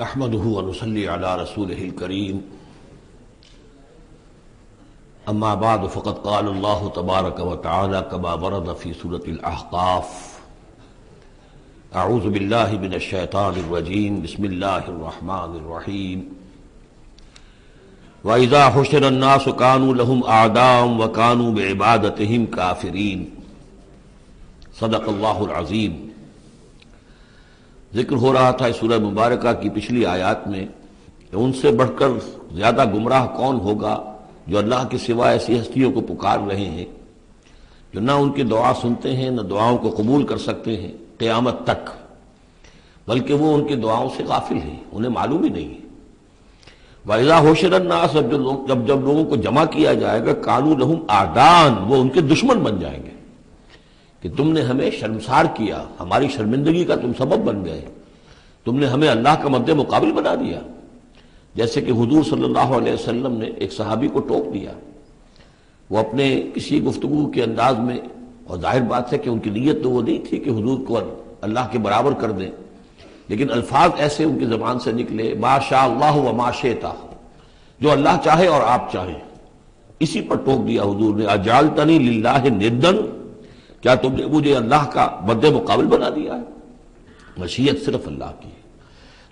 نحمده ونصلي على رسوله الكريم اما بعد فقد قال الله تبارك وتعالى كما ورد في سورة الأحقاف اعوذ بالله من الشيطان الرجيم بسم الله الرحمن الرحيم وإذا حشر الناس كانوا لهم أعداء وكانوا بعبادتهم كافرين صدق اللہ العظیم۔ ذکر ہو رہا تھا اس سورہ مبارکہ کی پچھلی آیات میں کہ ان سے بڑھ کر زیادہ گمراہ کون ہوگا جو اللہ کے سوا ایسی ہستیوں کو پکار رہے ہیں جو نہ ان کی دعا سنتے ہیں نہ دعاؤں کو قبول کر سکتے ہیں قیامت تک، بلکہ وہ ان کی دعاؤں سے غافل ہیں، انہیں معلوم ہی نہیں ہے۔ وَإِذَا حُشِرَ النَّاسُ جب لوگوں کو جمع کیا جائے گا كَانُوا لَهُمْ أَعْدَاءً وہ ان کے دشمن بن جائیں گے کہ تم نے ہمیں شرمسار کیا، ہماری شرمندگی کا تم سبب بن گئے، تم نے ہمیں اللہ کا مد مقابل بنا دیا۔ جیسے کہ حضور صلی اللہ علیہ وسلم نے ایک صحابی کو ٹوک دیا، وہ اپنے کسی گفتگو کے انداز میں، اور ظاہر بات ہے کہ ان کی نیت تو وہ نہیں تھی کہ حضور کو اللہ کے برابر کر دیں، لیکن الفاظ ایسے ان کی زبان سے نکلے ما شاء اللہ و ما شئت، جو اللہ چاہے اور آپ چاہیں، اسی پر ٹوک دیا حضور نے۔ اجعلتنی للہ ندا، کیا تم نے مجھے اللہ کا مد مقابل بنا دیا ہے؟ مشیت صرف اللہ کی ہے۔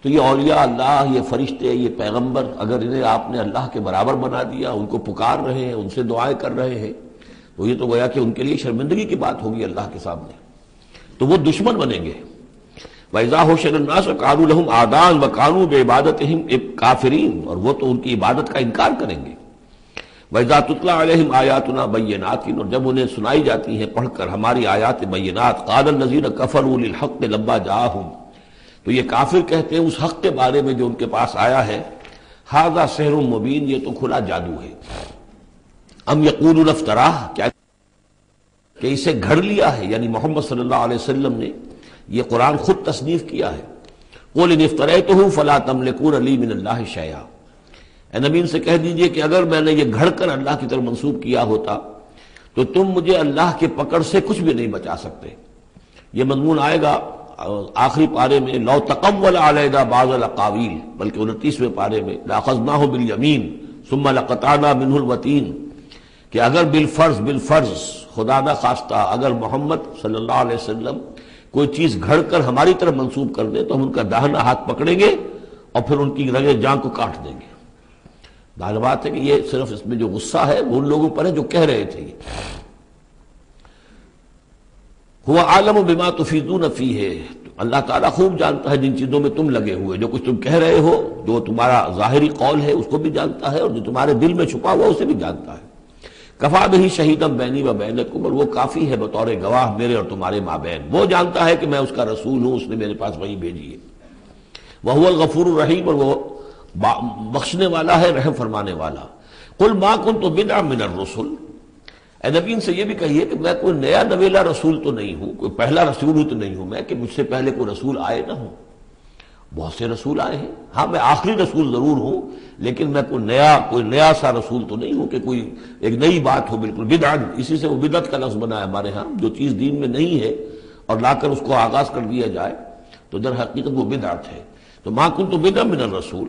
تو یہ اولیاء اللہ، یہ فرشتے، یہ پیغمبر، اگر انہیں آپ نے اللہ کے برابر بنا دیا، ان کو پکار رہے ہیں، ان سے دعائیں کر رہے ہیں، تو یہ تو گویا کہ ان کے لیے شرمندگی کی بات ہوگی اللہ کے سامنے، تو وہ دشمن بنیں گے۔ وَإِذَا حُشِرَ النَّاسُ كَانُوا لَهُمْ أَعْدَاءً وَكَانُوا بِعِبَادَتِهِمْ كَافِرِينَ، اور وہ تو ان کی عبادت کا انکار کریں گے۔ وَإِذَا تُتْلَىٰ عَلَيْهِمْ آيَاتُنَا بَيِّنَاتٍ، اور جب انہیں سنائی جاتی ہیں پڑھ کر ہماری آیات بینات، قَالَ الَّذِينَ كَفَرُوا لِلْحَقِّ لَمَّا جَاءَهُمْ، تو یہ کافر کہتے ہیں اس حق کے بارے میں جو ان کے پاس آیا ہے، هَذَا سِحْرٌ مُبِينٌ، یہ تو کھلا جادو ہے۔ أَمْ يَقُولُونَ افْتَرَاهُ، کیا کہ اسے گھڑ لیا ہے، یعنی محمد صلی اللہ علیہ وسلم نے یہ قرآن خود تصنیف کیا ہے۔ قُلْ إِنِ افْتَرَيْتُهُ فَلَا تَمْلِكُونَ لِي مِنَ اللَّهِ شَيْئًا، اے نبی ان سے کہہ دیجئے کہ اگر میں نے یہ گھڑ کر اللہ کی طرف منسوب کیا ہوتا تو تم مجھے اللہ کے پکڑ سے کچھ بھی نہیں بچا سکتے۔ یہ مضمون آئے گا آخری پارے میں، لو تقول علینا بعض الاقاویل، بلکہ 29ویں پارے میں، لاخذناہ بالیمین ثم لقطعنا منہ الوتین، کہ اگر بالفرض خدا نہ خواستہ اگر محمد صلی اللہ علیہ وسلم کوئی چیز گھڑ کر ہماری طرف منسوب کر دیں تو ہم ان کا داہنا ہاتھ پکڑیں گے اور پھر ان کی رگے جان کو کاٹ دیں گے۔ ظاہر بات ہے کہ یہ صرف اس میں جو غصہ ہے وہ ان لوگوں پر ہے جو کہہ رہے تھے۔ هو عالم بما تفیضون فیہ، اللہ تعالیٰ خوب جانتا ہے جن چیزوں میں تم لگے ہوئے، جو کچھ تم کہہ رہے ہو، جو تمہارا ظاہری قول ہے اس کو بھی جانتا ہے، اور جو تمہارے دل میں چھپا ہوا اسے بھی جانتا ہے۔ کفا بہ شہیدا بینی و بینکم، اور وہ کافی ہے بطور گواہ میرے اور تمہارے مابین، وہ جانتا ہے کہ میں اس کا رسول ہوں، اس نے میرے پاس وحی بھیجی ہے۔ وہو الغفور الرحیم، اور وہ بخشنے والا ہے، رحم فرمانے والا۔ قل ما کنت بدعا من الرسل، اے نبی ان سے یہ بھی کہیے کہ میں کوئی نیا نویلا رسول تو نہیں ہوں، کوئی پہلا رسول تو نہیں ہوں میں کہ مجھ سے پہلے کوئی رسول آئے نہ ہوں۔ بہت سے رسول آئے ہیں، ہاں میں آخری رسول ضرور ہوں، لیکن میں کوئی نیا سا رسول تو نہیں ہوں کہ کوئی ایک نئی بات ہو بالکل۔ بدعا، اسی سے وہ بدعت کا لفظ بنا ہے ہمارے ہاں، جو چیز دین میں نہیں ہے اور لا کر اس کو آغاز کر دیا جائے تو در حقیقت وہ بدعت ہے۔ تو ما کنت بدعا من الرسول،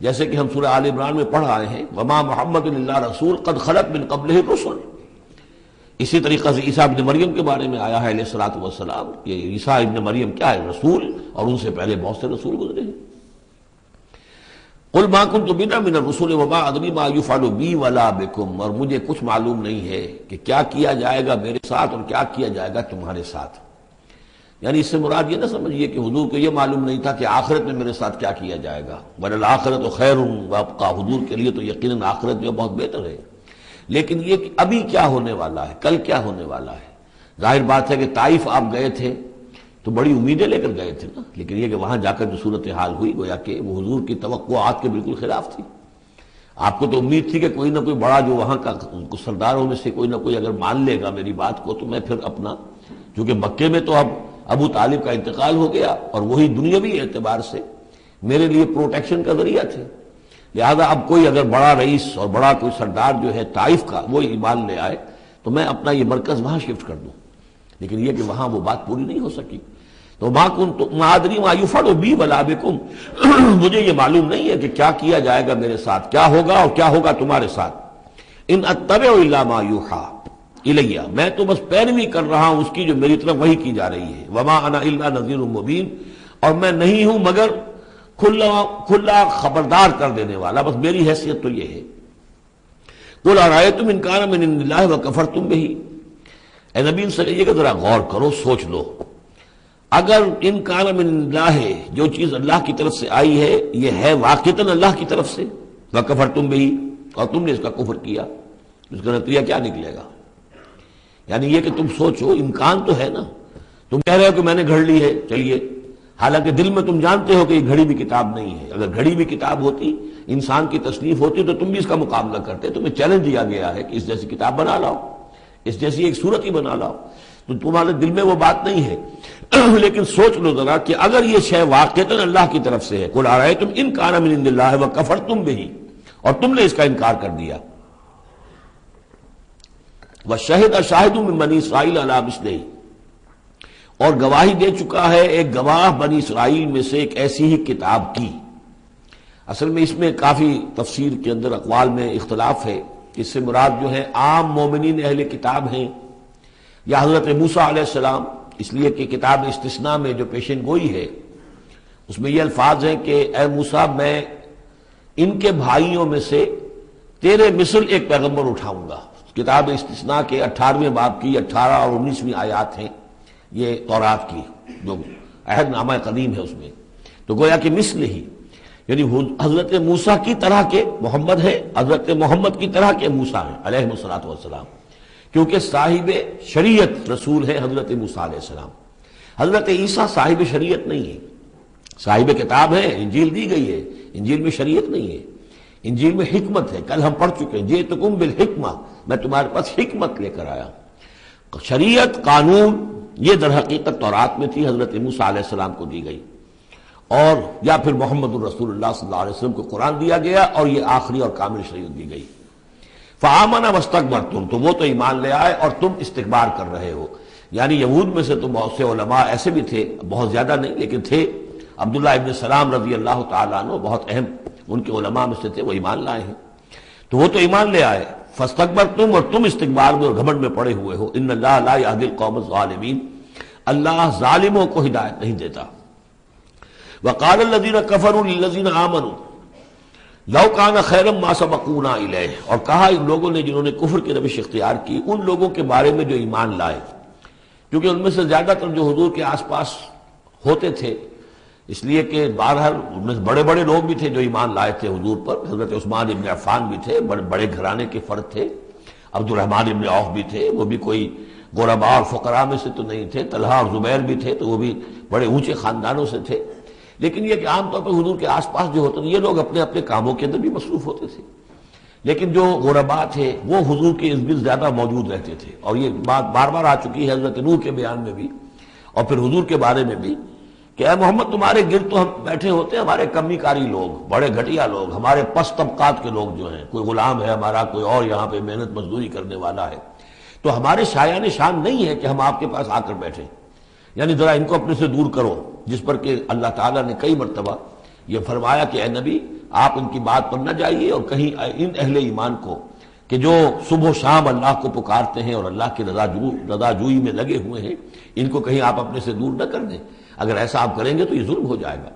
جیسے کہ ہم سورہ آل عمران میں پڑھ آئے ہیں، وما محمد الا رسول قد خلت من قبلہ الرسل۔ اسی طریقہ سے عیسیٰ ابن مریم کے بارے میں آیا ہے علیہ الصلوۃ والسلام کہ عیسیٰ ابن مریم کیا ہے؟ رسول، اور ان سے پہلے بہت سے رسول گزرے ہیں۔ قل ما کنت بدعا من الرسل وما ادری ما یفعل بی ولا بکم، اور مجھے کچھ معلوم نہیں ہے کہ کیا کیا جائے گا میرے ساتھ اور کیا کیا جائے گا تمہارے ساتھ۔ یعنی اس سے مراد یہ نہ سمجھیے کہ حضور کو یہ معلوم نہیں تھا کہ آخرت میں میرے ساتھ کیا کیا جائے گا، وَلَلْآخِرَةُ خَيْرٌ وَأَبْقَىٰ، حضور کے لیے تو یقیناً آخرت جو بہت بہتر ہے، لیکن یہ کہ ابھی کیا ہونے والا ہے، کل کیا ہونے والا ہے۔ ظاہر بات ہے کہ طائف آپ گئے تھے تو بڑی امیدیں لے کر گئے تھے نا، لیکن یہ کہ وہاں جا کر جو صورتحال ہوئی گویا کہ وہ حضور کی توقعات کے بالکل خلاف تھی۔ آپ کو تو امید تھی کہ کوئی نہ کوئی بڑا جو وہاں کا سرداروں میں سے کوئی نہ کوئی اگر مان لے گا میری بات کو تو میں پھر اپنا، چونکہ مکے میں تو اب ابو طالب کا انتقال ہو گیا اور وہی دنیاوی اعتبار سے میرے لیے پروٹیکشن کا ذریعہ تھے، لہذا اب کوئی اگر بڑا رئیس اور بڑا کوئی سردار جو ہے طائف کا وہ ایمان لے آئے تو میں اپنا یہ مرکز وہاں شفٹ کر دوں، لیکن یہ کہ وہاں وہ بات پوری نہیں ہو سکی۔ تو ما ادری ما یفعل بی ولا بکم، مجھے یہ معلوم نہیں ہے کہ کیا کیا جائے گا میرے ساتھ، کیا ہوگا اور کیا ہوگا تمہارے ساتھ. ان اتبع الا ما یوحی الیہ، میں تو بس پیروی کر رہا ہوں اس کی جو میری طرف وحی کی جا رہی ہے. وما انا الا نذیر مبین، اور میں نہیں ہوں مگر کھلا خبردار کر دینے والا، بس میری حیثیت تو یہ ہے. قل ارأیتم ان کان من عند اللہ وکفرتم بہ، اے نبی ان سے کہیے کہ ذرا غور کرو، سوچ لو، اگر ان کان من عند اللہ، جو چیز اللہ کی طرف سے آئی ہے یہ ہے واقعتاً اللہ کی طرف سے، وکفرتم بہ، اور تم نے اس کا کفر کیا، اس کا نتیجہ کیا نکلے گا؟ یعنی یہ کہ تم سوچو، امکان تو ہے نا، تم کہہ رہے ہو کہ میں نے گھڑ لی ہے، چلیے، حالانکہ دل میں تم جانتے ہو کہ یہ گھڑی بھی کتاب نہیں ہے. اگر گھڑی بھی کتاب ہوتی، انسان کی تصنیف ہوتی، تو تم بھی اس کا مقابلہ کرتے. تمہیں چیلنج دیا گیا ہے کہ اس جیسی کتاب بنا لاؤ، اس جیسی ایک صورت ہی بنا لاؤ، تو تمہارے دل میں وہ بات نہیں ہے. لیکن سوچ لو ذرا کہ اگر یہ شے واقعتاً اللہ کی طرف سے ہے، قل ارأیتم ان کان من عند اللہ وکفرتم بہ، اور تم نے اس کا انکار کر دیا. وشہد شاہد من بنی اسرائیل علی مثلہ، اور گواہی دے چکا ہے ایک گواہ بنی اسرائیل میں سے ایک ایسی ہی کتاب کی. اصل میں اس میں کافی تفسیر کے اندر اقوال میں اختلاف ہے، اس سے مراد جو ہے عام مومنین اہل کتاب ہیں یا حضرت موسیٰ علیہ السلام، اس لیے کہ کتاب استثناء میں جو پیشن گوئی ہے اس میں یہ الفاظ ہیں کہ اے موسیٰ، میں ان کے بھائیوں میں سے تیرے مثل ایک پیغمبر اٹھاؤں گا. کتاب استثناء کے 18ویں باب کی 18 اور 19ویں آیات ہیں یہ تورات کی، جو عہد نامہ قدیم ہے اس میں. تو گویا کہ مثل ہی، یعنی حضرت موسیٰ کی طرح کے محمد ہے، حضرت محمد کی طرح کے موسیٰ ہیں علیہ الصلوۃ والسلام، کیونکہ صاحب شریعت رسول ہے حضرت موسیٰ علیہ السلام. حضرت عیسیٰ صاحب شریعت نہیں ہے، صاحب کتاب ہے، انجیل دی گئی ہے، انجیل میں شریعت نہیں ہے، انجیل میں حکمت ہے. کل ہم پڑھ چکے ہیں جئتکم بالحکمہ، میں تمہارے پاس حکمت لے کر آیا. شریعت، قانون، یہ در حقیقت تورات میں تھی، حضرت موسیٰ علیہ السلام کو دی گئی، اور یا پھر محمد الرسول اللہ صلی اللہ علیہ وسلم کو قرآن دیا گیا، اور یہ آخری اور کامل شریعت دی گئی. فآمنوا واستكبرتم، تو وہ تو ایمان لے آئے اور تم استکبار کر رہے ہو. یعنی یہود میں سے تو بہت سے علماء ایسے بھی تھے، بہت زیادہ نہیں لیکن تھے. عبداللہ ابن سلام رضی اللہ تعالیٰ عنہ بہت اہم ان کے علماء میں سے تھے، وہ ایمان لائے ہیں. تو وہ تو ایمان لے آئے، فاستکبرتم، اور تم استکبار میں اور گھمنڈ میں پڑے ہوئے ہو. ان اللہ لا یہدی القوم الظالمین، اللہ ظالموں کو ہدایت نہیں دیتا. وقال الذین کفروا للذین آمنوا لو کان خیرا ما سبقونا الیہ، اور کہا ان لوگوں نے جنہوں نے کفر کی روش اختیار کی ان لوگوں کے بارے میں جو ایمان لائے، کیونکہ ان میں سے زیادہ تر جو حضور کے آس پاس ہوتے تھے، اس لیے کہ بہرحال ان میں بڑے بڑے لوگ بھی تھے جو ایمان لائے تھے حضور پر. حضرت عثمان ابن عفان بھی تھے، بڑے گھرانے کے فرد تھے. عبد الرحمن ابن عوف بھی تھے، وہ بھی کوئی غرباء اور فقراء میں سے تو نہیں تھے. طلحہ اور زبیر بھی تھے، تو وہ بھی بڑے اونچے خاندانوں سے تھے. لیکن یہ کہ عام طور پر حضور کے آس پاس جو ہوتے تھے یہ لوگ اپنے اپنے کاموں کے اندر بھی مصروف ہوتے تھے، لیکن جو غرباء تھے وہ حضور کے ارد گرد زیادہ موجود رہتے تھے. اور یہ بات بار بار آ چکی ہے حضرت نوح کے بیان میں بھی اور پھر حضور کے بارے میں بھی کہ اے محمد تمہارے گرد تو ہم بیٹھے ہوتے ہیں ہمارے کمی کاری لوگ، بڑے گھٹیا لوگ، ہمارے پس طبقات کے لوگ جو ہیں، کوئی غلام ہے ہمارا، کوئی اور یہاں پہ محنت مزدوری کرنے والا ہے، تو ہمارے شایان شان نہیں ہے کہ ہم آپ کے پاس آ کر بیٹھیں. یعنی ذرا ان کو اپنے سے دور کرو. جس پر کہ اللہ تعالیٰ نے کئی مرتبہ یہ فرمایا کہ اے نبی آپ ان کی بات پر نہ جائیے، اور کہیں ان اہل ایمان کو کہ جو صبح و شام اللہ کو پکارتے ہیں اور اللہ کی رضا جوئی میں لگے ہوئے ہیں، ان کو کہیں آپ اپنے سے دور نہ کر دیں. اگر ایسا آپ کریں گے تو یہ ظلم ہو جائے گا.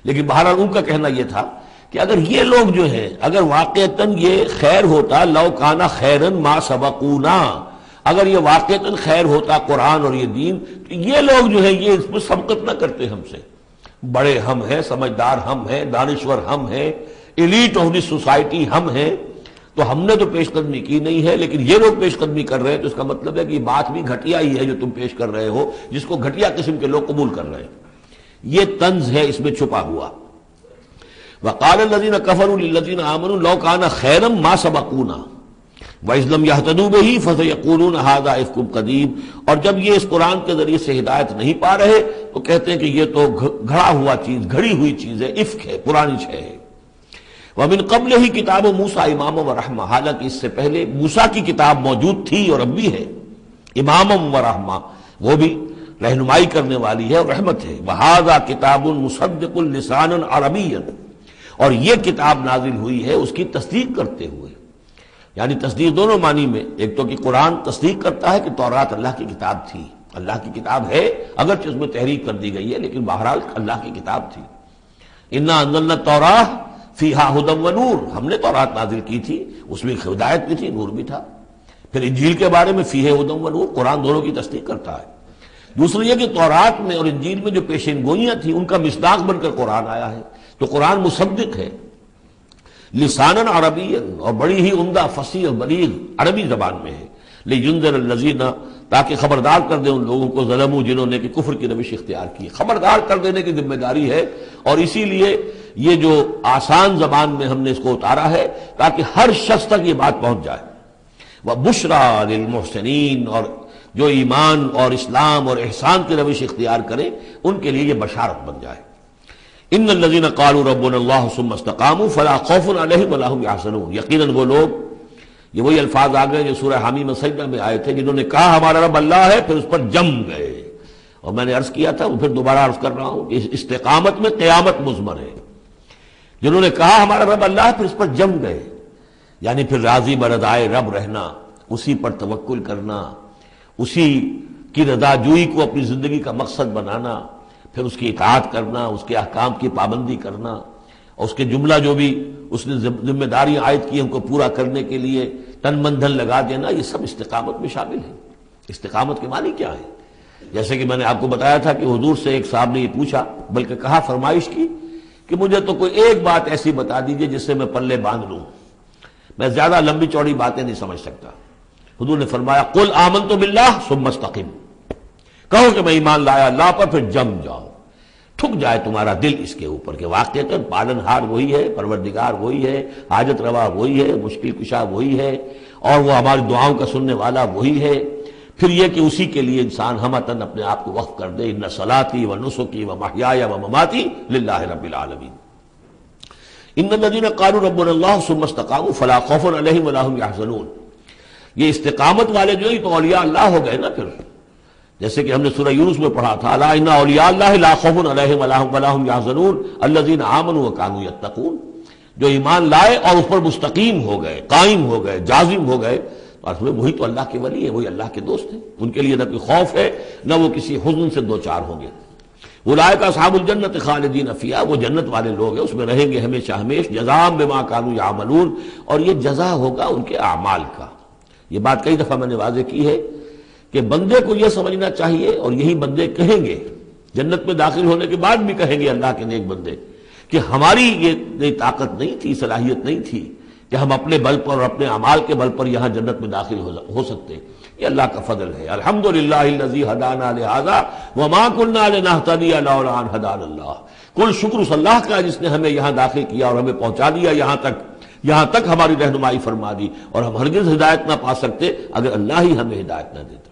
لیکن بہرحال ان کا کہنا یہ تھا کہ اگر یہ لوگ جو ہیں، اگر واقعتاً یہ خیر ہوتا، لو کانا خیرن ما سبقونا، اگر یہ واقعتاً خیر ہوتا قرآن اور یہ دین، تو یہ لوگ جو ہیں یہ اس میں سبقت نہ کرتے ہم سے. بڑے ہم ہیں، سمجھدار ہم ہیں، دانشور ہم ہیں، ایلیٹ آف دی سوسائٹی ہم ہیں، تو ہم نے تو پیش قدمی کی نہیں ہے، لیکن یہ لوگ پیش قدمی کر رہے ہیں، تو اس کا مطلب ہے کہ یہ بات بھی گھٹیا ہی ہے جو تم پیش کر رہے ہو، جس کو گھٹیا قسم کے لوگ قبول کر رہے ہیں. یہ طنز ہے اس میں چھپا ہوا. وقال الذین کفروا للذین آمنوا لو کان خیرا ما سبقونا وَإِذْ لَمْ يَهْتَدُوا بِهِ فَسَيَقُولُونَ هَذَا إِفْكٌ قَدِيمٌ، اور جب یہ اس قرآن کے ذریعے سے ہدایت نہیں پا رہے تو کہتے ہیں کہ یہ تو گھڑا ہوا چیز، گھڑی ہوئی چیز ہے، افک ہے، پرانی شے ہے. وَمِن قَبْلِهِ کتاب موسیٰ امام ورحمہ، حالانکہ اس سے پہلے موسیٰ کی کتاب موجود تھی اور اب بھی ہے، امام ورحمہ، وہ بھی رہنمائی کرنے والی ہے اور رحمت ہے۔ وَهَذَا كِتَابٌ مُصَدِّقٌ لِسَانًا عَرَبِيًّا، اور یہ کتاب نازل ہوئی ہے اس کی تصدیق کرتے ہوئے، یعنی تصدیق دونوں معنی میں، ایک تو کہ قرآن تصدیق کرتا ہے کہ تورات اللہ کی کتاب تھی، اللہ کی کتاب ہے، اگرچہ اس میں تحریف کر دی گئی ہے لیکن بہرحال اللہ کی کتاب تھی۔ اِنَّا أَنزَلْنَا التَّوْرَاةَ فِيهَا هُدًى وَنُورٌ، ہم نے تورات نازل کی تھی، اس میں ہدایت بھی تھی، نور بھی تھا۔ پھر انجیل کے بارے میں فیہ ہدی ونور، قرآن دونوں کی تصدیق کرتا ہے۔ دوسرا یہ کہ تورات میں اور انجیل میں جو پیشین گوئیاں تھیں ان کا مصداق بن کر قرآن آیا ہے، تو قرآن مصدق ہے لسانًا عربیًا، اور بڑی ہی عمدہ فصیح اور بلیغ عربی زبان میں ہے، لِيُنذِرَ الَّذِينَ، تاکہ خبردار کر دے ان لوگوں کو ظلموا، جنہوں نے کہ کفر کی روش اختیار کی، خبردار کر دینے کی ذمہ داری ہے، اور اسی لیے یہ جو آسان زبان میں ہم نے اس کو اتارا ہے تاکہ ہر شخص تک یہ بات پہنچ جائے۔ وَبُشْرَىٰ لِلْمُحْسِنِينَ، اور جو ایمان اور اسلام اور احسان کی روش اختیار کریں ان کے لیے یہ بشارت بن جائے۔ ان الذين قالوا ربنا الله ثم استقاموا فلا خوف عليهم ولا هم يحزنون، یقیناً وہ لوگ، یہ وہی الفاظ آ گئے جو سورہ حمیم سجدہ میں آئے تھے، جنہوں نے کہا ہمارا رب اللہ ہے پھر اس پر جم گئے، اور میں نے عرض کیا تھا وہ پھر دوبارہ عرض کر رہا ہوں کہ استقامت میں قیامت مضمر ہے۔ جنہوں نے کہا ہمارا رب اللہ ہے پھر اس پر جم گئے، یعنی پھر راضی برضائے رب رہنا، اسی پر توکل کرنا، اسی کی رضا جوئی کو اپنی زندگی کا مقصد بنانا، پھر اس کی اطاعت کرنا، اس کے احکام کی پابندی کرنا، اور اس کے جملہ جو بھی اس نے ذمہ داریاں عائد کی ان کو پورا کرنے کے لیے تن من دھن لگا دینا، یہ سب استقامت میں شامل ہے۔ استقامت کے معنی کیا ہے؟ جیسے کہ میں نے آپ کو بتایا تھا کہ حضور سے ایک صاحب نے یہ پوچھا، بلکہ کہا، فرمائش کی کہ مجھے تو کوئی ایک بات ایسی بتا دیجئے جس سے میں پلے باندھ لوں، میں زیادہ لمبی چوڑی باتیں نہیں سمجھ سکتا۔ حضور نے فرمایا، قل آمنت باللہ ثم استقم، کہو کہ میں ایمان لایا اللہ پر، پھر جم جاؤ، ٹھک جائے تمہارا دل اس کے اوپر کہ واقعتاً پالن ہار وہی ہے، پروردگار وہی ہے، حاجت روا وہی ہے، مشکل کشا وہی ہے، اور وہ ہماری دعاؤں کا سننے والا وہی ہے۔ پھر یہ کہ اسی کے لیے انسان ہمتاً اپنے آپ کو وقف کر دے، ان صلاتی و نسکی و محیای و مماتی للہ رب العالمین۔ ان الذین قالوا ربنا اللہ ثم استقاموا فلا خوف علیہم ولا هم يحزنون، یہ استقامت والے جو ہیں تو اولیاء اللہ ہو گئے نا۔ پھر جیسے کہ ہم نے سورہ یونس میں پڑھا تھا، الا ان اولیاء اللہ لا خوف علیہم ولا هم يحزنون الذین آمنوا وكانوا يتقون، جو ایمان لائے اور اس پر مستقیم ہو گئے، قائم ہو گئے، جازم ہو گئے، تو وہی تو اللہ کے ولی ہیں، وہی اللہ کے دوست ہیں، ان کے لیے نہ کوئی خوف ہے نہ وہ کسی حزن سے دوچار ہوں گے۔ اولئک اصحاب الجنت خالدین فیہا، وہ جنت والے لوگ ہیں، اس میں رہیں گے ہمیشہ ہمیش، جزاء بما كانوا يعملون، اور یہ جزا ہوگا ان کے اعمال کا۔ یہ بات کئی دفعہ میں نے واضح کی ہے کہ بندے کو یہ سمجھنا چاہیے، اور یہی بندے کہیں گے جنت میں داخل ہونے کے بعد بھی کہیں گے اللہ کے نیک بندے، کہ ہماری یہ طاقت نہیں تھی، صلاحیت نہیں تھی کہ ہم اپنے بل پر اور اپنے اعمال کے بل پر یہاں جنت میں داخل ہو سکتے، یہ اللہ کا فضل ہے۔ الحمدللہ الذی ہدانا لہذا وما كنا لنہتدی لولا ان ہدانا اللہ، کل شکر اس اللہ کا جس نے ہمیں یہاں داخل کیا اور ہمیں پہنچا دیا یہاں تک ہماری رہنمائی فرما دی، اور ہم ہرگز ہدایت نہ پا سکتے اگر اللہ ہی ہمیں ہدایت نہ دیتا۔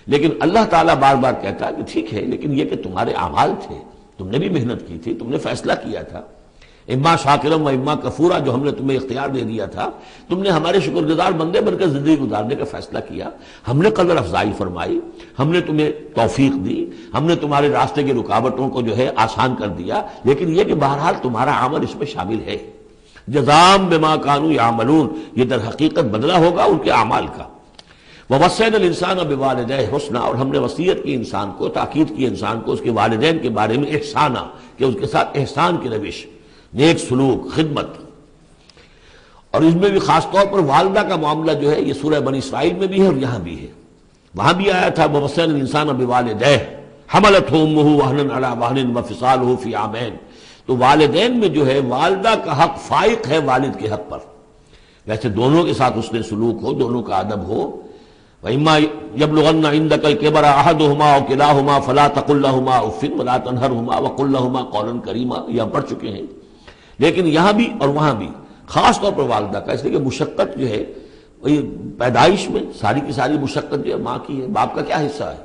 لیکن اللہ تعالیٰ بار بار کہتا ہے کہ ٹھیک ہے، لیکن یہ کہ تمہارے اعمال تھے، تم نے بھی محنت کی تھی، تم نے فیصلہ کیا تھا، اما شاکرم و اما کفورا، جو ہم نے تمہیں اختیار دے دیا تھا، تم نے ہمارے شکر گزار بندے بن کر زندگی گزارنے کا فیصلہ کیا، ہم نے قدر افزائی فرمائی، ہم نے تمہیں توفیق دی، ہم نے تمہارے راستے کی رکاوٹوں کو جو ہے آسان کر دیا، لیکن یہ کہ بہرحال تمہارا عمل اس میں شامل ہے۔ جزاء بما كانوا يعملون، یہ در حقیقت بدلہ ہوگا ان کے اعمال کا۔ ووصینا الانسان بوالدیہ حسنا، اور ہم نے وصیت کی انسان کو، تاکید کی انسان کو اس کے والدین کے بارے میں احسانا، کہ اس کے ساتھ احسان کی روش، نیک سلوک، خدمت۔ اور اس میں بھی خاص طور پر والدہ کا معاملہ جو ہے یہ سورہ بنی اسرائیل میں بھی ہے اور یہاں بھی ہے، وہاں بھی آیا تھا ووصینا الانسان بوالدیہ حملتہ امہ وہنا علی وہن وفصالہ فی عامین۔ تو والدین میں جو ہے والدہ کا حق فائق ہے والد کے حق پر، ویسے دونوں کے ساتھ اس نے سلوک ہو، دونوں کا ادب ہو۔ وَإِمَّا يَبْلُغَنَّ عِندَكَ الْكِبَرَ أَحَدُهُمَا أَوْ كِلَاهُمَا فَلَا تَقُل لَّهُمَا أُفٍّ وَلَا تَنْهَرْهُمَا وَقُل لَّهُمَا قَوْلًا كَرِيمًا، یہ ہم پڑھ چکے ہیں۔ لیکن یہاں بھی اور وہاں بھی خاص طور پر والدہ کا، اس لیے کہ مشقت جو ہے پیدائش میں ساری کی ساری مشقت جو ہے ماں کی ہے، باپ کا کیا حصہ ہے؟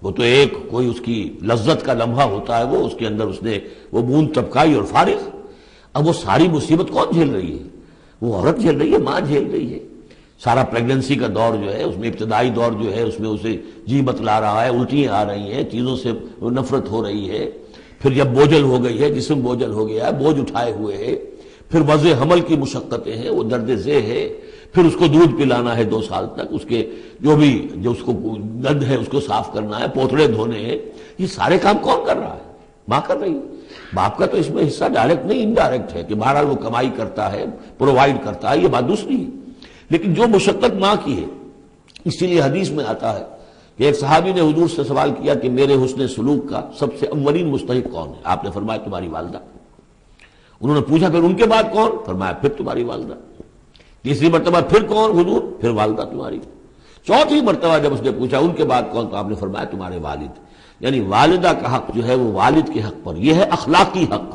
وہ تو ایک کوئی اس کی لذت کا لمحہ ہوتا ہے، وہ اس کے اندر اس نے وہ بوند ٹپکائی اور فارغ۔ اب وہ ساری مصیبت کون جھیل رہی ہے؟ وہ عورت جھیل رہی ہے، ماں جھیل رہی ہے۔ سارا پریگننسی کا دور جو ہے، اس میں ابتدائی دور جو ہے، اس میں اسے جی بتلا رہا ہے، الٹیاں آ رہی ہیں، چیزوں سے نفرت ہو رہی ہے، پھر جب بوجھل ہو گئی ہے، جسم بوجھل ہو گیا ہے، بوجھ اٹھائے ہوئے ہے، پھر وضع حمل کی مشقتیں ہیں، وہ درد ذیل ہے، پھر اس کو دودھ پلانا ہے 2 سال تک، اس کے جو اس کو گند ہے اس کو صاف کرنا ہے، پوتڑے دھونے ہیں، یہ سارے کام کون کر رہا ہے؟ ماں کر رہی ہے۔ باپ کا تو اس میں حصہ ڈائریکٹ نہیں، انڈائریکٹ ہے کہ بہرحال وہ کمائی کرتا ہے، پرووائڈ کرتا ہے، یہ بات دوسری ہے، لیکن جو مشقت ماں کی ہے، اسی لیے حدیث میں آتا ہے کہ ایک صحابی نے حضور سے سوال کیا کہ میرے حسن سلوک کا سب سے اولین مستحق کون ہے؟ آپ نے فرمایا تمہاری والدہ۔ انہوں نے پوچھا پھر ان کے بعد کون؟ فرمایا پھر تمہاری والدہ۔ تیسری مرتبہ پھر کون؟ حضور پھر والدہ تمہاری۔ چوتھی مرتبہ جب اس نے پوچھا ان کے بعد کون، تو آپ نے فرمایا تمہارے والد۔ یعنی والدہ کا حق جو ہے وہ والد کے حق پر، یہ ہے اخلاقی حق۔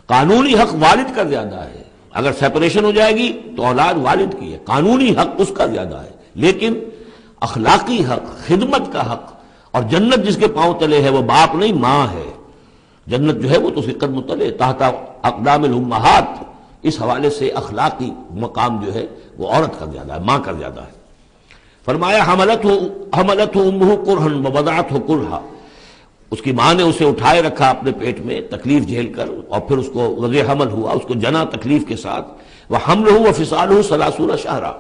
قانونی حق والد کا زیادہ ہے، اگر سیپریشن ہو جائے گی تو اولاد والد کی ہے، قانونی حق اس کا زیادہ ہے، لیکن اخلاقی حق، خدمت کا حق اور جنت جس کے پاؤں تلے ہے وہ باپ نہیں ماں ہے۔ جنت جو ہے وہ تو اس کے قدم تلے تحت اقدام الامہات، اس حوالے سے اخلاقی مقام جو ہے وہ عورت کا زیادہ ہے، ماں کا زیادہ ہے۔ فرمایا حملته امه کرہا ووضعته کرہا، اس کی ماں نے اسے اٹھائے رکھا اپنے پیٹ میں تکلیف جھیل کر، اور پھر اس کو وضع حمل ہوا، اس کو جنا تکلیف کے ساتھ، وحملہ وفصالہ 30 شہرا،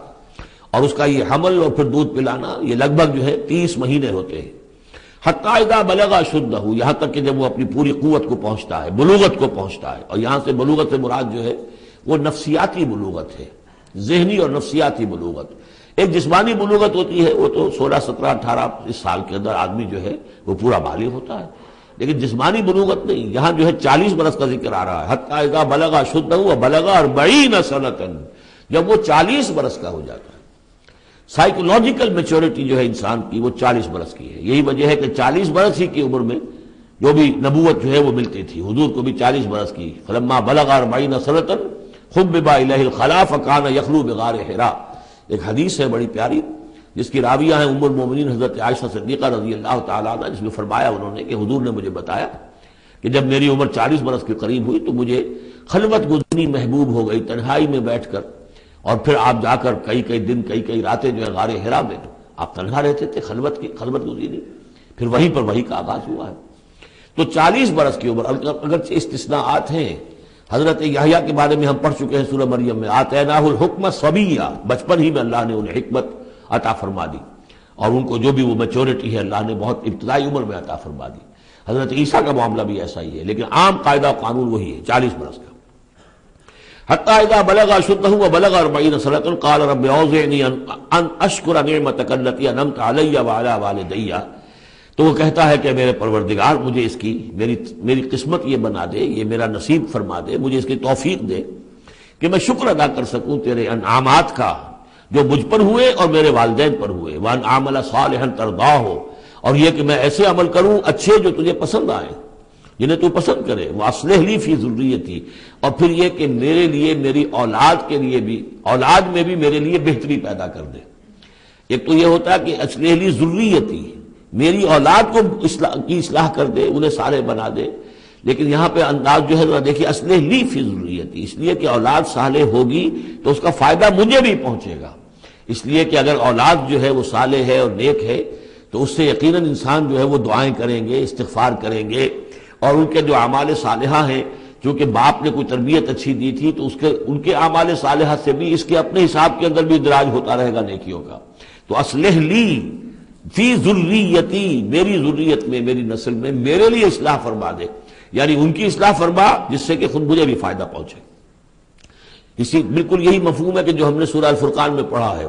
اور اس کا یہ حمل اور پھر دودھ پلانا یہ لگ بھگ جو ہے 30 مہینے ہوتے ہیں۔ حتی اذا بلغ اشدہ، یہاں تک کہ جب وہ اپنی پوری قوت کو پہنچتا ہے، بلوغت کو پہنچتا ہے، اور یہاں سے بلوغت سے مراد جو ہے وہ نفسیاتی بلوغت ہے، ذہنی اور نفسیاتی بلوغت۔ ایک جسمانی بلوغت ہوتی ہے، وہ تو 16 17 18 اس سال کے اندر آدمی جو ہے وہ پورا بالغ ہوتا ہے، لیکن جسمانی بلوغت نہیں، یہاں جو ہے 40 برس کا ذکر آ رہا ہے۔ حتی اذا بلغ اشدہ وبلغ 40 سنۃ، جب وہ 40 برس کا ہو جاتا ہے۔ سائیکولوجیکل میچورٹی جو ہے انسان کی وہ 40 برس کی ہے، یہی وجہ ہے کہ 40 برس ہی کی عمر میں جو بھی نبوت جو ہے وہ ملتی تھی، حضور کو بھی 40 برس کی۔ فلما بلغ 40 سنۃ حبب الیہ الخلاء فکان یخلو بغار حراء، ایک حدیث ہے بڑی پیاری جس کی راویہ ہیں ام المومنین حضرت عائشہ صدیقہ رضی اللہ تعالیٰ عنہ، جس میں فرمایا انہوں نے کہ حضور نے مجھے بتایا کہ جب میری عمر 40 برس کے قریب ہوئی تو مجھے خلوت گزرنی محبوب ہو گئی، تنہائی میں بیٹھ کر، اور پھر آپ جا کر کئی دن کئی راتیں جو ہے غار حرا میں آپ تنہا رہتے تھے، خلوت گزری، پھر وہیں پر وہی کا آغاز ہوا ہے۔ تو 40 برس کی عمر، اگرچہ استثناءات ہیں، حضرت یحییٰ کے بارے میں ہم پڑھ چکے ہیں سورہ مریم میں، آتیناہ الحکم صبیہ، بچپن ہی میں اللہ نے انہیں حکمت عطا فرما دی، اور ان کو جو بھی وہ میچورٹی ہے اللہ نے بہت ابتدائی عمر میں عطا فرما دی۔ حضرت عیسیٰ کا معاملہ بھی ایسا ہی ہے، لیکن عام قاعدہ و قانون وہی ہے 40 برس کا۔ حتی اذا بلغ اشدہ وبلغ 40 سنۃ قال رب اوزعنی ان اشکر نعمتک التی انعمت علی وعلی والدی، تو وہ کہتا ہے کہ میرے پروردگار مجھے اس کی میری قسمت یہ بنا دے، یہ میرا نصیب فرما دے، مجھے اس کی توفیق دے کہ میں شکر ادا کر سکوں تیرے انعامات کا جو مجھ پر ہوئے اور میرے والدین پر ہوئے، وان اعمل صالحا ترضاہ، اور یہ کہ میں ایسے عمل کروں اچھے جو تجھے پسند آئیں، جنہیں تو پسند کرے، واصلح لی فی ذریتی، اور پھر یہ کہ میرے لیے میری اولاد کے لیے بھی، اولاد میں بھی میرے لیے بہتری پیدا کر دے۔ ایک تو یہ ہوتا ہے کہ اصلح لی ذریتی، میری اولاد کو کی اصلاح کر دے، انہیں صالح بنا دے، لیکن یہاں پہ انداز جو ہے ذرا دیکھیے، اصلح لی فی ذریتی، اس لیے کہ اولاد صالح ہوگی تو اس کا فائدہ مجھے بھی پہنچے گا، اس لیے کہ اگر اولاد جو ہے وہ صالح ہے اور نیک ہے تو اس سے یقیناً انسان جو ہے وہ دعائیں کریں گے، استغفار کریں گے، اور ان کے جو اعمال صالحہ ہیں، چونکہ باپ نے کوئی تربیت اچھی دی تھی تو ان کے اعمال صالحہ سے بھی اس کے اپنے حساب کے اندر بھی ادراج ہوتا رہے گا نیکیوں کا۔ تو اصلح لی فی ذریتی، میری ذریت میں، میری نسل میں میرے لیے اصلاح فرما دے، یعنی ان کی اصلاح فرما جس سے کہ خود مجھے بھی فائدہ پہنچے۔ اسی بالکل یہی مفہوم ہے کہ جو ہم نے سورہ الفرقان میں پڑھا ہے،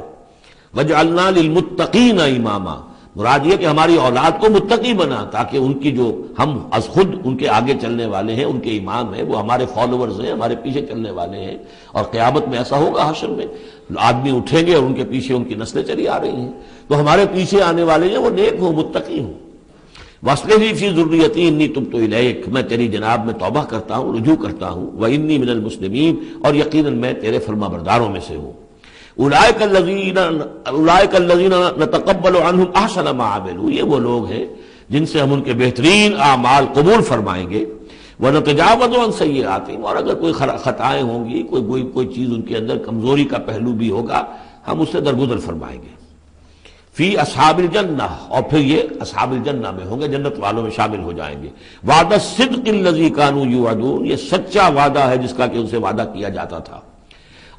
وَجْعَلْنَا لِلْمُتَّقِينَ إِمَامًا، مراد یہ کہ ہماری اولاد کو متقی بنا، تاکہ ان کی جو ہم از خود ان کے آگے چلنے والے ہیں، ان کے امام ہیں، وہ ہمارے فالوورز ہیں، ہمارے پیچھے چلنے والے ہیں، اور قیامت میں ایسا ہوگا حشر میں آدمی اٹھیں گے اور ان کے پیچھے ان کی نسلیں چلی آ رہی ہیں، تو ہمارے پیچھے آنے والے ہیں وہ نیک ہوں، متقی ہوں۔ وَاصْلِحْ لِي فِي ذُرِّيَّتِي إِنِّي تُبْتُ إِلَيْكَ، میں تیری جناب میں توبہ کرتا ہوں، رجوع کرتا ہوں، وَإِنِّي مِنَ الْمُسْلِمِينَ، اور یقیناً میں تیرے فرما برداروں میں سے ہوں۔ اولئک الذین نتقبل عنہم احسن ما عملوا، یہ وہ لوگ ہیں جن سے ہم ان کے بہترین اعمال قبول فرمائیں گے، ونتجاوز عن سیئاتہم، اور اگر کوئی خطائیں ہوں گی، کوئی چیز ان کے اندر کمزوری کا پہلو بھی ہوگا ہم اس سے درگزر فرمائیں گے. فی اصحاب الجنہ، اور پھر یہ اصحاب الجنہ میں ہوں گے، جنت والوں میں شامل ہو جائیں گے. وعد الصدق الذی کانوا یوعدون، یہ سچا وعدہ ہے جس کا کہ ان سے وعدہ کیا جاتا تھا.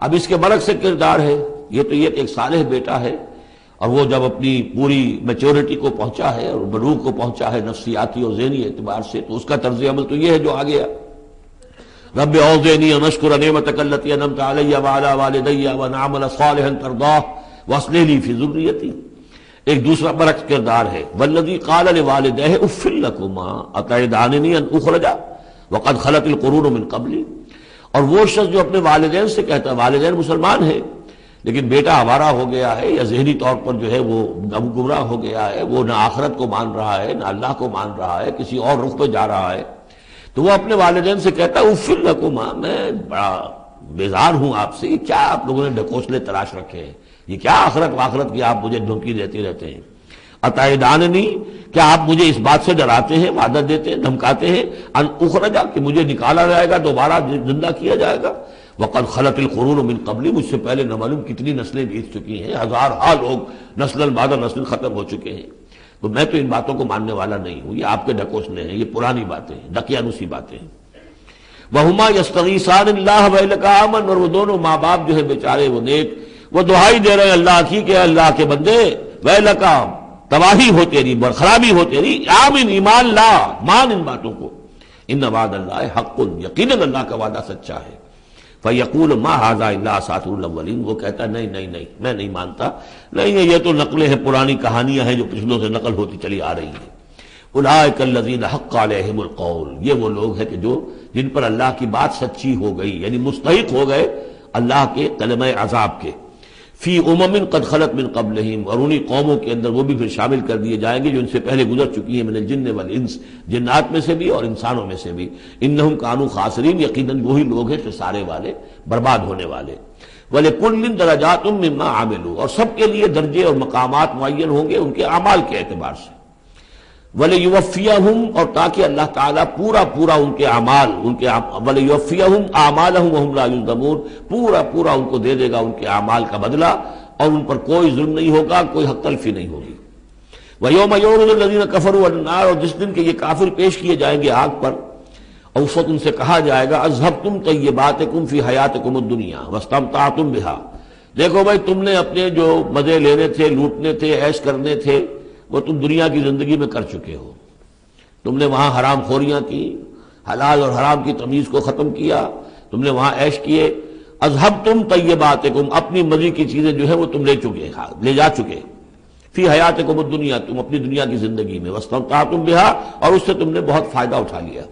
اب اس کے برعکس سے کردار ہے. یہ تو یہ کہ ایک صالح بیٹا ہے، اور وہ جب اپنی پوری میچورٹی کو پہنچا ہے اور بلوغ کو پہنچا ہے نفسیاتی اور ذہنی اعتبار سے، تو اس کا طرز عمل تو یہ ہے جو آ گیا. رب اوزعنی ان اشکر نعمتک التی انعمت علی وعلی والدی وان اعمل صالحا ترضاہ واصلح لی فی ذریتی. ایک دوسرا برعکس کردار ہے والذی قال لوالدیہ اف لکما اتعداننی ان اخرج وقد خلت القرون من قبلی. اور وہ شخص جو اپنے والدین سے کہتا ہے، والدین مسلمان ہیں لیکن بیٹا آوارہ ہو گیا ہے یا ذہنی طور پر جو ہے وہ گمراہ ہو گیا ہے، وہ نہ آخرت کو مان رہا ہے نہ اللہ کو مان رہا ہے، کسی اور رخ پہ جا رہا ہے، تو وہ اپنے والدین سے کہتا ہے اف لکما، میں بڑا بیزار ہوں آپ سے، یہ کیا آپ لوگوں نے ڈھکوسلے تلاش رکھے ہیں، یہ کیا آخرت واخرت کی آپ مجھے دھمکی دیتے رہتے ہیں. اتعداننی، کیا آپ مجھے اس بات سے ڈراتے ہیں، وعدہ دیتے ہیں، دھمکاتے ہیں، ان اخرجا، کہ مجھے نکالا جائے گا، دوبارہ زندہ کیا جائے گا. وقد خلت القرون من قبلی، مجھ سے پہلے نہ معلوم کتنی نسلیں بیت چکی ہیں، ہزارہا لوگ نسل بعد نسل ختم ہو چکے ہیں، تو میں تو ان باتوں کو ماننے والا نہیں ہوں، یہ آپ کے ڈھکوسلے ہیں، یہ پرانی باتیں ہیں، دقیانوسی باتیں ہیں. وہما یستغیثان اللہ ویلک آمن، اور وہ دونوں ماں باپ جو ہے بیچارے وہ نیک، وہ دعائی دے رہے ہیں اللہ کی کہ اللہ کے بندے ویلک، تباہی ہو تیری، خرابی ہو تیری، آمن، ایمان لا، مان ان باتوں کو. ان وعد اللہ حق، یقیناً اللہ کا وعدہ سچا ہے. فیقول ما ھذا الا اساطیر الاولین، وہ کہتا ہے نہیں نہیں نہیں، میں نہیں مانتا، نہیں یہ تو نقلیں ہیں، پرانی کہانیاں ہیں جو پچھلوں سے نقل ہوتی چلی آ رہی ہیں. اولئک الذین حق علیہم القول، یہ وہ لوگ ہیں کہ جو جن پر اللہ کی بات سچی ہو گئی، یعنی مستحق ہو گئے اللہ کے کلمہ عذاب کے. فی امم قد خلت من قبلہم، اور انہی قوموں کے اندر وہ بھی پھر شامل کر دیے جائیں گے جو ان سے پہلے گزر چکی ہیں، من الجن والانس، جنات میں سے بھی اور انسانوں میں سے بھی. انہم کانوا خاسرین، یقیناً وہی لوگ ہیں خسارے والے، برباد ہونے والے. وَلِكُلٍّ دَرَجَاتٌ مِّمَّا عَمِلُوا، اور سب کے لیے درجے اور مقامات معین ہوں گے ان کے اعمال کے اعتبار سے. وَلِيُوَفِّيَهُمْ، اور تاکہ اللہ تعالیٰ پورا ان کے اعمال، وَلِيُوَفِّيَهُمْ أَعْمَالَهُمْ وَهُمْ لَا يُظْلَمُونَ، پورا ان کو دے دے گا ان کے اعمال کا بدلہ، اور ان پر کوئی ظلم نہیں ہوگا، کوئی حق تلفی نہیں ہوگی. وَيَوْمَ يُعْرَضُ الَّذِينَ كَفَرُوا عَلَى النَّارِ، اور جس دن کہ یہ کافر پیش کیے جائیں گے آگ پر، اور اس وقت ان سے کہا جائے گا اذهبتم طیباتکم فی حیاتکم الدنیا واستمتعتم بها، دیکھو بھائی تم نے اپنے جو مزے لینے تھے، لوٹنے تھے، عیش کرنے تھے، وہ تم دنیا کی زندگی میں کر چکے ہو. تم نے وہاں حرام خوریاں کی، حلال اور حرام کی تمیز کو ختم کیا، تم نے وہاں عیش کیے. اذهبتم طیباتکم، اپنی مزے کی چیزیں جو ہے وہ تم لے جا چکے. فی حیاتکم الدنیا، تم اپنی دنیا کی زندگی میں، واستمتعتم بها، اور اس سے تم نے بہت فائدہ اٹھا لیا.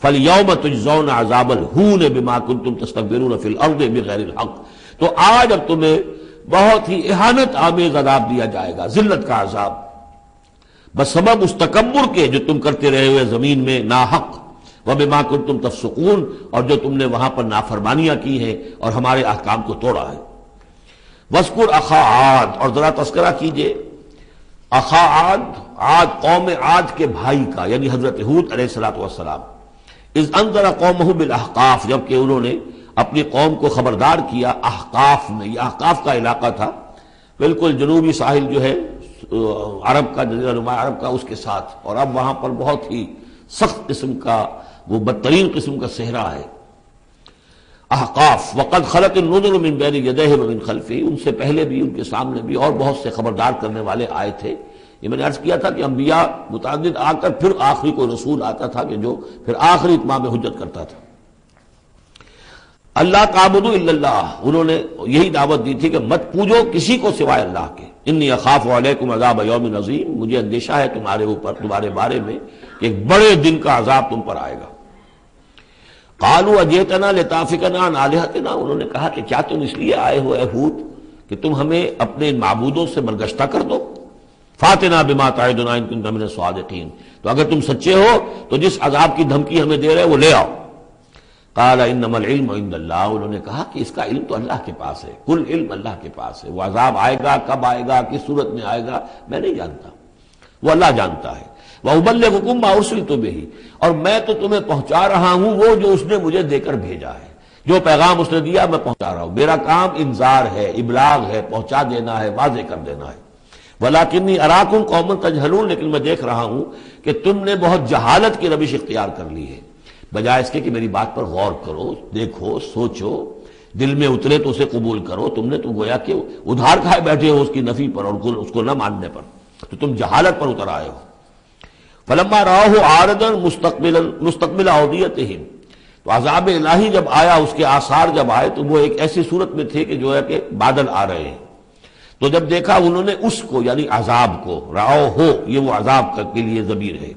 فَالْيَوْمَ تُجْزَوْنَ عَذَابَ الْهُونِ بِمَا كُنتُمْ تَسْتَكْبِرُونَ فِي الْأَرْضِ بِغَيْرِ الْحَقِّ، تو آج اب تمہیں بہت ہی اہانت آمیز عذاب دیا جائے گا، ذلت کا عذاب، بسبب اس تکبر کے جو تم کرتے رہے ہوئے زمین میں ناحق. وَبِمَا كُنتُمْ تَفْسُقُونَ، اور جو تم نے وہاں پر نافرمانیاں کی ہیں اور ہمارے احکام کو توڑا ہے. وَاذْكُرْ أَخَا عَادٍ، اور ذرا تذکرہ کیجئے اخا عاد، قوم عاد کے بھائی کا، یعنی حضرت ہود علیہ السلام. اذ انذر قومہ بالاحقاف، جبکہ انہوں نے اپنی قوم کو خبردار کیا احقاف میں. یہ احقاف کا علاقہ تھا، بالکل جنوبی ساحل جو ہے عرب کا، جزیرہ نما عرب کا، اس کے ساتھ، اور اب وہاں پر بہت ہی سخت قسم کا، وہ بدترین قسم کا صحرا ہے. احقاف. وقد خلت النذر من بین یدیہ ومن خلفہ، ان سے پہلے بھی، ان کے سامنے بھی اور بہت سے خبردار کرنے والے آئے تھے. یہ میں نے عرض کیا تھا کہ انبیاء متعدد آ کر پھر آخری کوئی رسول آتا تھا کہ جو پھر آخری اتمام حجت کرتا تھا. اللہ تعبدوا الا اللہ، انہوں نے یہی دعوت دی تھی کہ مت پوجو کسی کو سوائے اللہ کے. انی اخاف علیکم عذاب یوم عظیم، مجھے اندیشہ ہے تمہارے اوپر، تمہارے بارے میں کہ ایک بڑے دن کا عذاب تم پر آئے گا. قالوا اجئتنا لتافکنا عن آلہتنا، انہوں نے کہا کہ کیا تم اس لیے آئے ہو اے ہود کہ تم ہمیں اپنے معبودوں سے برگشتہ کر دو. فاتنا بما تعدنا ان کنت من الصادقین، تو اگر تم سچے ہو تو جس عذاب کی دھمکی ہمیں دے رہے وہ لے آؤ. قال انما العلم عند اللہ، انہوں نے کہا کہ اس کا علم تو اللہ کے پاس ہے، کل علم اللہ کے پاس ہے. وہ عذاب آئے گا، کب آئے گا، کس صورت میں آئے گا، میں نہیں جانتا، وہ اللہ جانتا ہے. وَأُبَلِّغُكُم مَّا أُرْسِلْتُ بِهِ، اور میں تو تمہیں پہنچا رہا ہوں وہ جو اس نے مجھے دے کر بھیجا ہے. جو پیغام اس نے دیا میں پہنچا رہا ہوں، میرا کام انذار ہے، ابلاغ ہے، پہنچا دینا ہے، واضح کر دینا ہے۔ وَلَٰكِنِّي أَرَاكُمْ قَوْمًا تَجْهَلُونَ، لیکن میں دیکھ رہا ہوں کہ تم نے بہت جہالت کی روش اختیار کر لی ہے، بجائے اس کے کہ میری بات پر غور کرو، دیکھو، سوچو، دل میں اترے تو اسے قبول کرو۔ تم نے تو گویا کہ ادھار کھائے بیٹھے ہو اس کی نفی پر اور اس کو نہ ماننے پر، تو تم جہالت پر اتر آئے ہو۔ فَلَمَّا رَأَوْهُ عَارِضًا مُسْتَقْبِلَ أَوْدِيَتِهِمْ، تو عذاب الہی جب آیا، اس کے آثار جب آئے تو وہ ایک ایسی صورت میں تھے کہ جو ہے کہ بادل آ رہے ہیں۔ تو جب دیکھا انہوں نے اس کو، یعنی عذاب کو، راؤ ہو، یہ وہ عذاب کے لیے ضمیر ہے،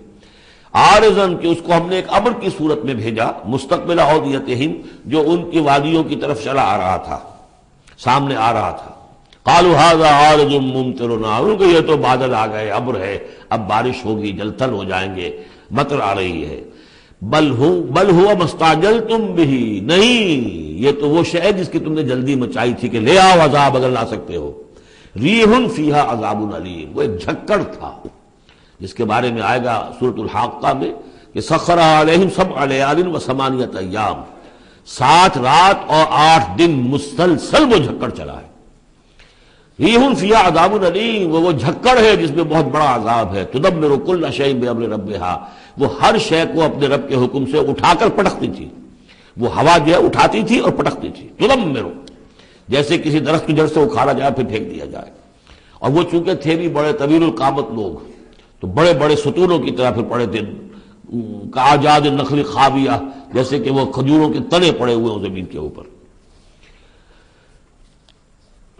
عارضاً کہ اس کو ہم نے ایک ابر کی صورت میں بھیجا، مستقبل اودیتہم، جو ان کی وادیوں کی طرف چلا آ رہا تھا، سامنے آ رہا تھا۔ قالوا هذا عارض ممطرنا، ان کو یہ تو بادل آ گئے، ابر ہے، اب بارش ہوگی، جل تھل ہو جائیں گے، مطر آ رہی ہے۔ بل هو ما استعجلتم به، نہیں، یہ تو وہ شے جس کی تم نے جلدی مچائی تھی کہ لے آؤ عذاب اگر لا سکتے ہو۔ ریح فیہا عذاب علیم، وہ ایک جھکڑ تھا جس کے بارے میں آئے گا سورۃ الحاقہ میں کہ سخر علیہم سبع لیال و ثمانیۃ ایام، 7 رات اور 8 دن مسلسل وہ جھکڑ چلا ہے۔ ریح فیہا عذاب علیم، وہ جھکڑ ہے جس میں بہت بڑا عذاب ہے۔ تدمر کل شیء بامر ربھا، وہ ہر شے کو اپنے رب کے حکم سے اٹھا کر پٹکتی تھی، وہ ہوا جو ہے اٹھاتی تھی اور پٹکتی تھی۔ تدمر، جیسے کسی درخت کی جڑ سے اکھاڑا جائے پھر پھینک دیا جائے۔ اور وہ چونکہ تھے بھی بڑے طویل القامت لوگ، تو بڑے بڑے ستونوں کی طرح پھر پڑے تھے، کاجاد النخل خاویہ، جیسے کہ وہ کھجوروں کے تنے پڑے ہوئے ہیں زمین کے اوپر۔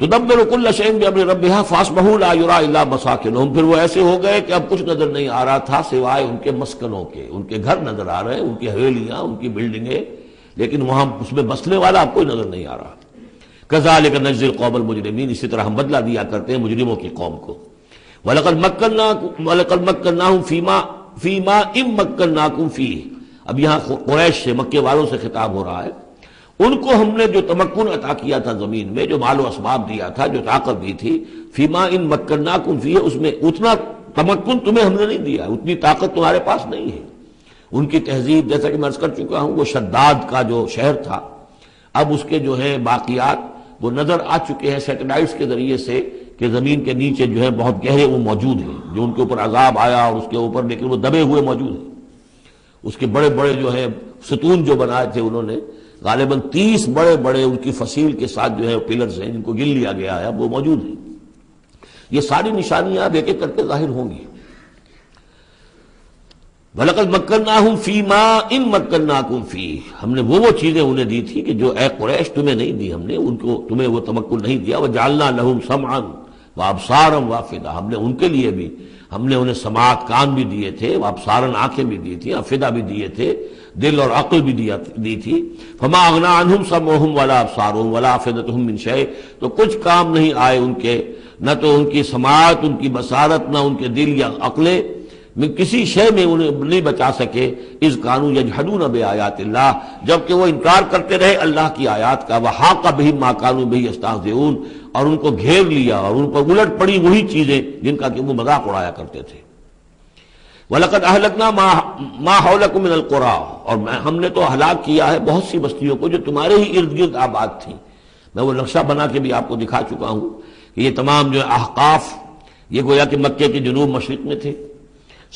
تدبر کل شیء بامر ربھا فاصبحوا لا یری الا مساکنہم، پھر وہ ایسے ہو گئے کہ اب کچھ نظر نہیں آ رہا تھا سوائے ان کے مسکنوں کے، ان کے گھر نظر آ رہے ہیں، ان کی حویلیاں، ان کی بلڈنگیں، لیکن وہاں اس میں بسنے والا اب کوئی نظر نہیں آ رہا۔ کذالک نجزی القوم المجرمین، اسی طرح ہم بدلہ دیا کرتے ہیں مجرموں کی قوم کو۔ وَلَقَدْ مَكَّنَّاهُمْ فِي مَاءٍ مَّكَّنَّاكُمْ فِيهِ، اب یہاں قریش سے، مکے والوں سے خطاب ہو رہا ہے۔ ان کو ہم نے جو تمکن عطا کیا تھا زمین میں، جو مال و اسباب دیا تھا، جو طاقت دی تھی، فِي مَاءٍ مَّكَّنَّاكُمْ فِيهِ، اس میں اتنا تمکن تمہیں ہم نے نہیں دیا، اتنی طاقت تمہارے پاس نہیں ہے۔ ان کی تہذیب، جیسا کہ میں عرض کر چکا ہوں، وہ شداد کا جو شہر تھا، اب اس کے جو ہے باقیات وہ نظر آ چکے ہیں سیٹلائٹس کے ذریعے سے کہ زمین کے نیچے جو ہے بہت گہرے وہ موجود ہیں، جو ان کے اوپر عذاب آیا اور اس کے اوپر، لیکن وہ دبے ہوئے موجود ہیں۔ اس کے بڑے بڑے جو ہے ستون جو بنائے تھے انہوں نے، غالباً 30 بڑے بڑے ان کی فصیل کے ساتھ جو ہے پلرز ہیں جن کو گن لیا گیا ہے، اب وہ موجود ہیں۔ یہ ساری نشانیاں اب ایک ایک کر کے ظاہر ہوں گی۔ وَلَقَدْ مَكَّنَّاهُمْ فِي مَاءٍ مَّكَّنَّاكُمْ فِيهِ، ہم نے وہ چیزیں انہیں دی تھی کہ جو اے قریش تمہیں نہیں دی، ہم نے ان کو، تمہیں وہ تمکن نہیں دیا۔ وَجَعَلْنَا لَهُمْ سَمْعًا وَأَبْصَارًا وَأَفْئِدَةً، ہم نے ان کے لیے بھی، ہم نے انہیں سماعت کان بھی دیے تھے، وَأَبْصَارًا آنکھیں بھی دی تھی، افئدہ بھی دیے تھے، دل اور عقل بھی دی تھی۔ فَمَا أَغْنَىٰ عَنْهُمْ سَمْعُهُمْ وَلَا أَبْصَارُهُمْ وَلَا أَفْئِدَتُهُمْ مِنْ شَيْءٍ، تو کچھ کام نہیں آئے ان کے، نہ تو ان کی سماعت، ان کی بصارت، نہ ان کے دل یا عقلیں، میں کسی شے میں انہیں نہیں بچا سکے۔ اذ کانوا یجحدون بآیات اللہ، جبکہ وہ انکار کرتے رہے اللہ کی آیات کا۔ وحاق بہم ما کانوا بہ یستہزئون، اور ان کو گھیر لیا اور ان پر الٹ پڑی وہی چیزیں جن کا کہ وہ مذاق اڑایا کرتے تھے۔ وَلَقَدْ أَهْلَكْنَا مَا حَوْلَكُم مِّنَ الْقُرَىٰ، اور ہم نے تو ہلاک کیا ہے بہت سی بستیوں کو جو تمہارے ہی ارد گرد آباد تھیں۔ میں وہ نقشہ بنا کے بھی آپ کو دکھا چکا ہوں کہ یہ تمام جو احقاف، یہ گویا کہ مکے کے جنوب مشرق میں تھے۔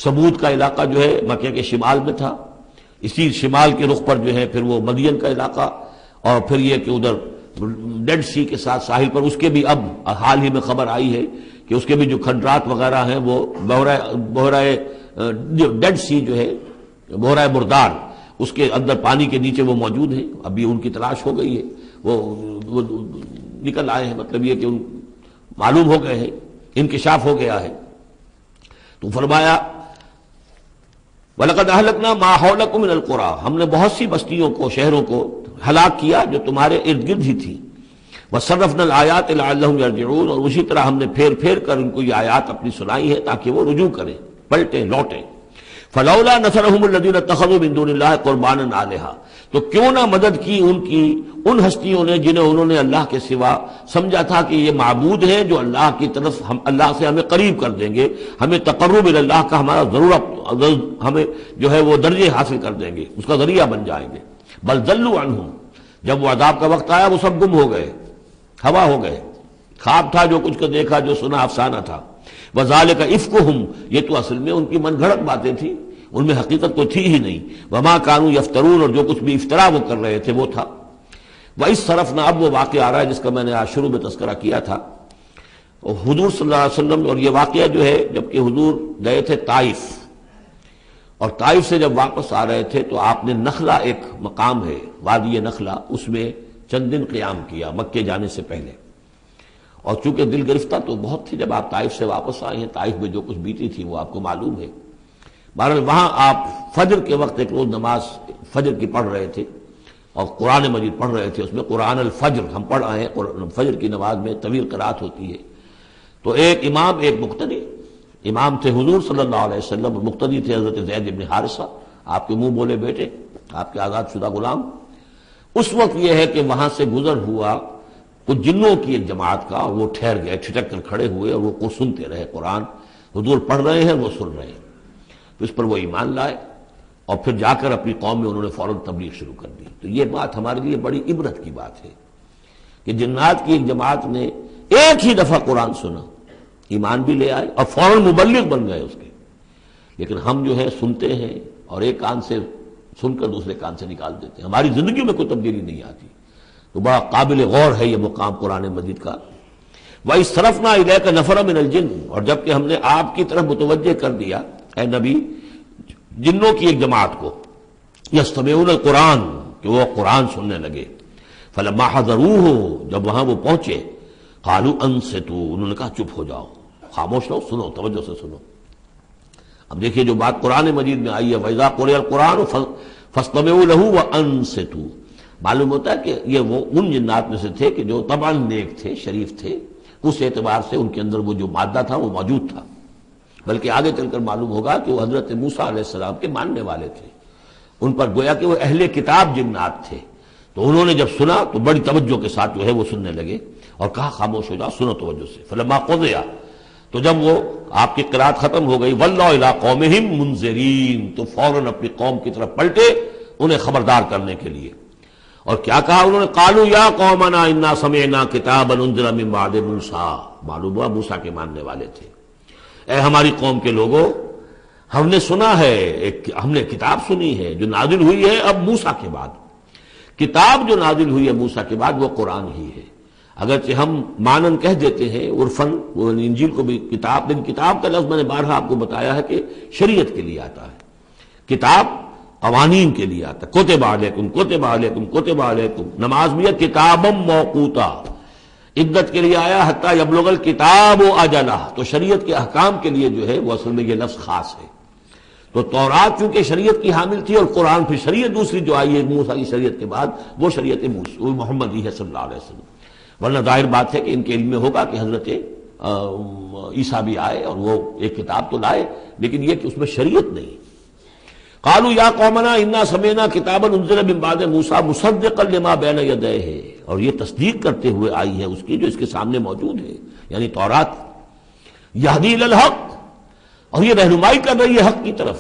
سمود کا علاقہ جو ہے مکے کے شمال میں تھا، اسی شمال کے رخ پر جو ہے پھر وہ مدین کا علاقہ، اور پھر یہ کہ ادھر ڈیڈ سی کے ساتھ ساحل پر، اس کے بھی اب حال ہی میں خبر آئی ہے کہ اس کے بھی جو کھنڈرات وغیرہ ہیں وہ بحرۂ ڈیڈ سی جو ہے، بحرۂ مردار، اس کے اندر پانی کے نیچے وہ موجود ہیں۔ ابھی ان کی تلاش ہو گئی ہے، وہ نکل آئے ہیں، مطلب یہ کہ معلوم ہو گئے ہیں، انکشاف ہو گیا ہے۔ تو فرمایا وَلَقَدْ أَهْلَكْنَا مَا حَوْلَكُم مِّنَ الْقُرَىٰ، ہم نے بہت سی بستیوں کو، شہروں کو ہلاک کیا جو تمہارے ارد گرد ہی تھی۔ وَصَرَّفْنَا الْآيَاتِ لَعَلَّهُمْ يَرْجِعُونَ، اور اسی طرح ہم نے پھیر پھیر کر ان کو یہ آیات اپنی سنائی ہے تاکہ وہ رجوع کریں، پلٹیں، لوٹیں۔ فَلَوْلَا نَصَرَهُمُ الَّذِينَ اتَّخَذُوا مِن دُونِ اللَّهِ قُرْبَانًا آلِهَةً، تو کیوں نہ مدد کی ان ہستیوں نے جنہیں انہوں نے اللہ کے سوا سمجھا تھا کہ یہ معبود ہیں جو اللہ کی طرف، ہم اللہ سے ہمیں قریب کر دیں گے، ہمیں تقرب اللہ کا ہمارا ضرورت، ہمیں جو ہے وہ درجے حاصل کر دیں گے، اس کا ذریعہ بن جائیں گے۔ بل ضلوا عنہم، جب وہ عذاب کا وقت آیا وہ سب گم ہو گئے، ہوا ہو گئے، خواب تھا جو کچھ کو دیکھا، جو سنا افسانہ تھا۔ وذالک افکہم، یہ تو اصل میں ان کی من گھڑت باتیں تھیں، ان میں حقیقت تو تھی ہی نہیں۔ وما کانوا یفترون، اور جو کچھ بھی افطرا وہ کر رہے تھے وہ تھا۔ وَإِذْ صَرَفْنَا، اب وہ واقعہ آ رہا ہے جس کا میں نے آج شروع میں تذکرہ کیا تھا۔ حضور صلی اللہ علیہ وسلم، اور یہ واقعہ جو ہے جبکہ حضور گئے تھے طائف، اور طائف سے جب واپس آ رہے تھے تو آپ نے نخلہ، ایک مقام ہے وادی نخلہ، اس میں چند دن قیام کیا مکے جانے سے پہلے۔ اور چونکہ دل گرفتہ تو بہت تھی جب آپ طائف سے واپس آئے ہیں، طائف میں جو کچھ بیتی تھی وہ آپ کو معلوم ہے۔ بہرحال وہاں آپ فجر کے وقت ایک روز نماز فجر کی پڑھ رہے تھے اور قرآن مجید پڑھ رہے تھے، اس میں قرآن الفجر ہم پڑھ آئے ہیں، فجر کی نماز میں طویل قرات ہوتی ہے۔ تو ایک امام ایک مقتدی، امام تھے حضور صلی اللہ علیہ وسلم اور مقتدی تھے حضرت زید بن حارثہ، آپ کے منہ بولے بیٹے، آپ کے آزاد شدہ غلام۔ اس وقت یہ ہے کہ وہاں سے گزر ہوا کچھ جنوں کی ایک جماعت کا، وہ ٹھہر گئے، ٹھٹک کر کھڑے ہوئے اور وہ سنتے رہے قرآن، حضور پڑھ رہے ہیں وہ سن رہے ہیں۔ تو اس پر وہ ایمان لائے اور پھر جا کر اپنی قوم میں انہوں نے فوراً تبلیغ شروع کر دی۔ تو یہ بات ہمارے لیے بڑی عبرت کی بات ہے کہ جنات کی ایک جماعت نے ایک ہی دفعہ قرآن سنا، ایمان بھی لے آئے اور فوراً مبلغ بن گئے اس کے۔ لیکن ہم جو ہے سنتے ہیں اور ایک کان سے سن کر دوسرے کان سے نکال دیتے ہیں، ہماری زندگی میں کوئی تبدیلی نہیں آتی۔ تو بڑا قابل غور ہے یہ مقام قرآن مجید کا۔ وَإِذْ صَرَفْنَا إِلَيْكَ نَفَرًا مِنَ الْجِنِّ، اور جب کہ ہم نے آپ کی طرف متوجہ کر دیا اے نبی جنوں کی ایک جماعت کو، یستمعون القرآن، کہ وہ قرآن سننے لگے۔ فلما حضروہ، جب وہاں وہ پہنچے، قالوا انصتوا، انہوں نے کہا چپ ہو جاؤ، خاموش رہو، سنو، توجہ سے سنو۔ اب دیکھیے جو بات قرآن مجید میں آئی ہے وَإِذَا قُرِئَ الْقُرْآنُ فَاسْتَمِعُوا لَهُ وَأَنصِتُوا، معلوم ہوتا ہے کہ یہ وہ ان جنات میں سے تھے کہ جو طبعاً نیک تھے، شریف تھے، اس اعتبار سے ان کے اندر وہ جو مادہ تھا وہ موجود تھا، بلکہ آگے چل کر معلوم ہوگا کہ وہ حضرت موسیٰ علیہ السلام کے ماننے والے تھے، ان پر گویا کہ وہ اہل کتاب جنات تھے۔ تو انہوں نے جب سنا تو بڑی توجہ کے ساتھ جو ہے وہ سننے لگے اور کہا خاموش ہو جاؤ، سنو توجہ سے۔ فلما قضی، تو جب وہ آپ کی قرات ختم ہو گئی، وَلَّوْا إِلَىٰ قَوْمِهِمْ مُنذِرِينَ، تو فوراً اپنی قوم کی طرف پلٹے انہیں خبردار کرنے کے لیے۔ اور کیا کہا انہوں نے؟ قَالُوا يَا قَوْمَنَا إِنَّا سَمِعْنَا كِتَابًا أُنزِلَ مِن بَعْدِ مُوسَىٰ، معلوم ہوا موسیٰ کے ماننے والے تھے۔ اے ہماری قوم کے لوگوں، ہم نے سنا ہے، ہم نے کتاب سنی ہے جو نازل ہوئی ہے اب موسیٰ کے بعد۔ کتاب جو نازل ہوئی ہے موسیٰ کے بعد وہ قرآن ہی ہے، اگرچہ ہم مانن کہہ دیتے ہیں عرفاً، وہ انجیل کو بھی کتاب، لیکن کتاب کا لفظ میں نے بارہا آپ کو بتایا ہے کہ شریعت کے لیے آتا ہے، کتاب قوانین کے لیے آتا ہے، کتب علیکم کتب علیکم کتب علیکم۔ نماز بھی ہے کتابا موقوتا، عدت کے لیے آیا حتیٰ یبلغ الکتاب اجلہ، تو شریعت کے احکام کے لیے جو ہے وہ اصل میں یہ لفظ خاص ہے۔ تو تورات چونکہ شریعت کی حامل تھی اور قرآن پھر شریعت دوسری جو آئی ہے موسیٰ کی شریعت کے بعد وہ شریعت محمدی ہے صلی اللہ علیہ وسلم۔ ورنہ ظاہر بات ہے کہ ان کے علم میں ہوگا کہ حضرت عیسیٰ بھی آئے اور وہ ایک کتاب تو لائے، لیکن یہ کہ اس میں شریعت نہیں۔ قالوا یا قومنا انا سمعنا کتابا انزل من بعد موسیٰ مصدقا لما بین یدیہ، اور یہ تصدیق کرتے ہوئے آئی ہے اس کی جو اس کے سامنے موجود ہے، یعنی تورات، یہدی الی الحق، اور یہ رہنمائی کر رہی ہے حق کی طرف،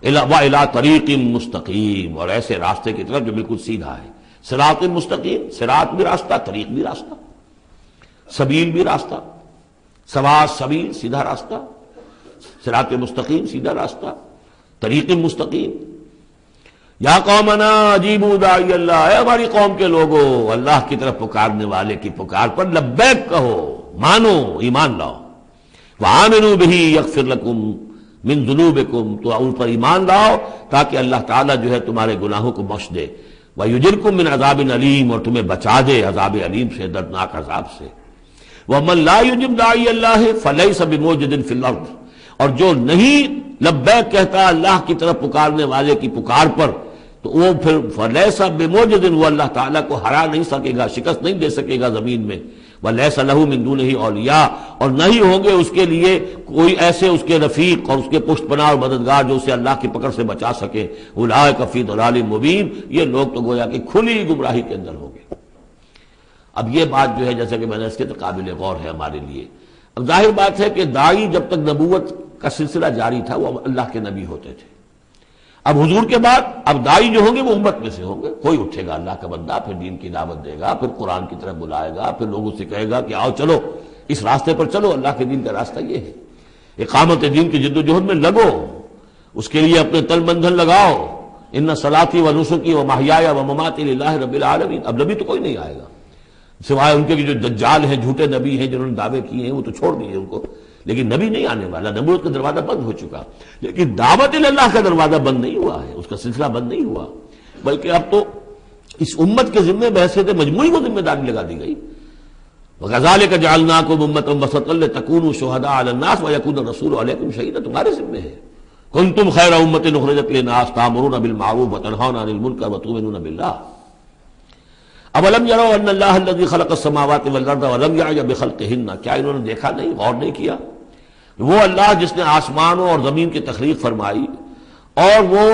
وَإِلَىٰ طَرِیقٍ مُسْتَقِیم، اور ایسے راستے کی طرف جو بالکل سیدھا ہے۔ صراط مستقیم، صراط بھی راستہ، طریق بھی راستہ، سبیل بھی راستہ، سوا سبیل سیدھا راستہ، صراط مستقیم سیدھا راستہ، طریق مستقیم۔ یا قومنا اجیبوا داعی اللہ، اے ہماری قوم کے لوگوں، اللہ کی طرف پکارنے والے کی پکار پر لبیک کہو، مانو، ایمان لاؤ۔ وآمنوا بہ یغفر لکم من ذنوبکم، تو ان پر ایمان لاؤ تاکہ اللہ تعالیٰ جو ہے تمہارے گناہوں کو بخش دے، وَيُجِرْكُم مِّنْ عَذَابٍ عَلِيمٍ، اور تمہیں بچا دے عذاب علیم سے، دردناک عذاب سے۔ وَمَن لَّا يُجِبْ دَاعِيَ اللَّهِ فَلَيْسَ بِمُعْجِزٍ فِي الْأَرْضِ، اور جو نہیں لبیک کہتا اللہ کی طرف پکارنے والے کی پکار پر، تو وہ پھر فَلَيْسَ بِمُعْجِزٍ، وہ اللہ تعالیٰ کو ہرا نہیں سکے گا، شکست نہیں دے سکے گا زمین میں۔ وَلَيْسَ لَهُ مِن دُونِهِ أَوْلِيَاءُ، اور نہیں ہوں گے اس کے لیے کوئی ایسے اس کے رفیق اور اس کے پشت پناہ اور مددگار جو اسے اللہ کی پکڑ سے بچا سکے۔ أُولَٰئِکَ فِي ضَلَالٍ مُّبِینٍ، یہ لوگ تو گویا کہ کھلی گمراہی کے اندر ہوں گے۔ اب یہ بات جو ہے جیسا کہ میں نے اس کے تو قابل غور ہے ہمارے لیے۔ اب ظاہر بات ہے کہ داعی جب تک نبوت کا سلسلہ جاری تھا وہ اللہ کے نبی ہوتے تھے۔ اب حضور کے بعد اب دائی جو ہوں گے وہ امت میں سے ہوں گے، کوئی اٹھے گا اللہ کا بندہ، پھر دین کی دعوت دے گا، پھر قرآن کی طرف بلائے گا، پھر لوگوں سے کہے گا کہ آؤ چلو اس راستے پر چلو، اللہ کے دین کا راستہ یہ ہے، اقامت دین کی جد و جہد میں لگو، اس کے لیے اپنے تن بندھن لگاؤ، ان صلاتی و نسکی و محیایا و مماتی للہ رب العالمین۔ اب نبی تو کوئی نہیں آئے گا سوائے ان کے جو دجال ہیں، جھوٹے نبی ہیں جنہوں نے دعوے کیے ہیں، وہ تو چھوڑ دیے ان کو، لیکن نبی نہیں آنے والا، نبوت کا دروازہ بند ہو چکا، لیکن دعوت اللہ کا دروازہ بند نہیں ہوا ہے، اس کا سلسلہ بند نہیں ہوا، بلکہ اب تو اس امت کے ذمے بحیثیت مجموعی کو ذمہ داری لگا دی گئی۔ وَكَذَلِكَ جَعَلْنَاكُمْ أُمَّةً وَسَطًا لِتَكُونُوا شُهَدَاءَ عَلَى النَّاسِ وَيَكُونَ الرَّسُولُ عَلَيْكُمْ شَهِيدًا، تمہارے ذمے ہے۔ كُنتُمْ خَيْرَ أُمَّةٍ أُخْرِجَتْ لِلنَّاسِ تَأْمُرُونَ بِالْمَعْرُوفِ وَتَنْهَوْنَ عَنِ الْمُنكَرِ وَتُؤْمِنُونَ بِاللَّهِ اولم يروا ان اللہ الذي خلق السماوات والارض ولم يعي بخلقهن، کیا انہوں نے دیکھا نہیں، غور نہیں کیا؟ وہ اللہ جس نے آسمانوں اور زمین کی تخلیق فرمائی اور وہ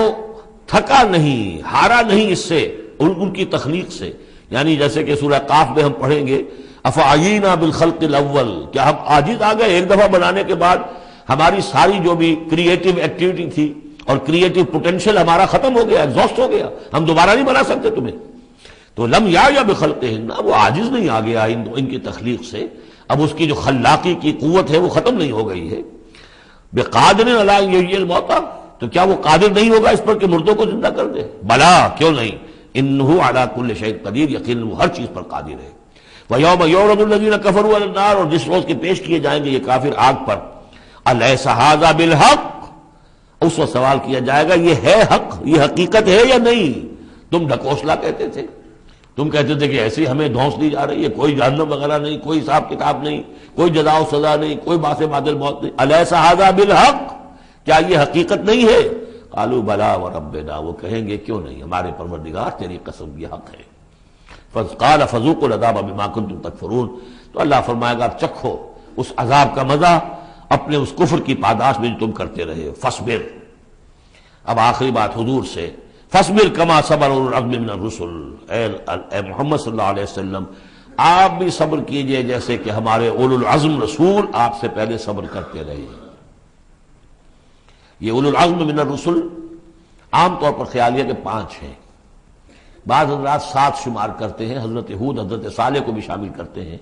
تھکا نہیں، ہارا نہیں اس سے، ان کی تخلیق سے، یعنی جیسے کہ سورہ قاف میں ہم پڑھیں گے افعینا بالخلق الاول، کیا ہم عاجز آ گئے ایک دفعہ بنانے کے بعد؟ ہماری ساری جو بھی کریٹو ایکٹیویٹی تھی اور کریٹو پوٹینشیل ہمارا ختم ہو گیا، ایگزاسٹ ہو گیا، ہم دوبارہ نہیں بنا سکتے تمہیں۔ تو لم یا بخلقہن، وہ عاجز نہیں آ گیا ان کی تخلیق سے، اب اس کی جو خلاقی کی قوت ہے وہ ختم نہیں ہو گئی ہے۔ بقادر علی ان یحیی الموتى، تو کیا وہ قادر نہیں ہوگا اس پر کہ مردوں کو زندہ کر دے؟ بلا، کیوں نہیں، انہ علی کل شیء قدیر، یقیناً وہ ہر چیز پر قادر ہے۔ ویوم یعرض الذین کفروا علی النار، اور جس روز کے پیش کیے جائیں گے یہ کافر آگ پر، الیس ھذا بالحق، اس وقت سوال کیا جائے گا یہ ہے حق، یہ حقیقت ہے یا نہیں؟ تم ڈھکوسلا کہتے تھے، تم کہتے تھے کہ ایسی ہمیں دھونس دی جا رہی ہے، کوئی جہنم وغیرہ نہیں، کوئی حساب کتاب نہیں، کوئی جزا و سزا نہیں، کوئی باعث بعد الموت نہیں، الیس ھذا بالحق، کیا یہ حقیقت نہیں ہے؟ قالوا بلا وربنا، وہ کہیں گے کیوں نہیں، ہمارے پروردگار تیری قسم یہ حق ہے۔ قال فذوقوا العذاب بما کنتم تکفرون، تو اللہ فرمائے گا اب چکھو اس عذاب کا مزہ اپنے اس کفر کی پاداش میں جو تم کرتے رہے، فاصبر۔ اب آخری بات حضور سے، فاصبر کما صبر اولو العزم من الرسل، اے محمد صلی اللہ علیہ وسلم آپ بھی صبر کیجئے جیسے کہ ہمارے اولو العزم رسول آپ سے پہلے صبر کرتے رہے۔ یہ اولو العزم من الرسل عام طور پر خیال ہے کہ 5 ہیں، بعض حضرات 7 شمار کرتے ہیں، حضرت ہود حضرت صالح کو بھی شامل کرتے ہیں،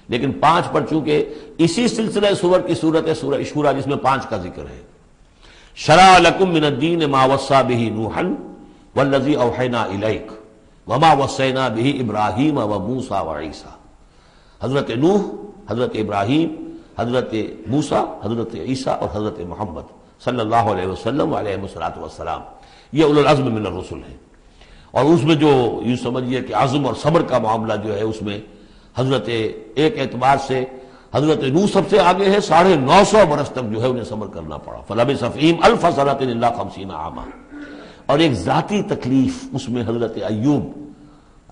لیکن 5 پر چونکہ اسی سلسلہ سور کی صورت ہے سورہ شورى جس میں 5 کا ذکر ہے۔ شرع لکم من الدین ما وصى به نوحا والذی اوحینا الیک وما وصینا به ابراہیم وموسیٰ وعیسیٰ، حضرت نوح، حضرت ابراہیم، حضرت موسیٰ، حضرت عیسیٰ اور حضرت محمد صلی اللہ علیہ وسلم علیہ الصلوۃ والسلام، یہ اولو العزم من الرسل ہیں۔ اور اس میں جو یوں سمجھیے کہ عزم اور صبر کا معاملہ جو ہے اس میں حضرت ایک اعتبار سے حضرت نوح سب سے آگے ہے، 950 برس تک جو ہے انہیں صبر کرنا پڑا، فلبث فیہم 1000 سنۃ الا 50 عاما۔ اور ایک ذاتی تکلیف اس میں حضرت ایوب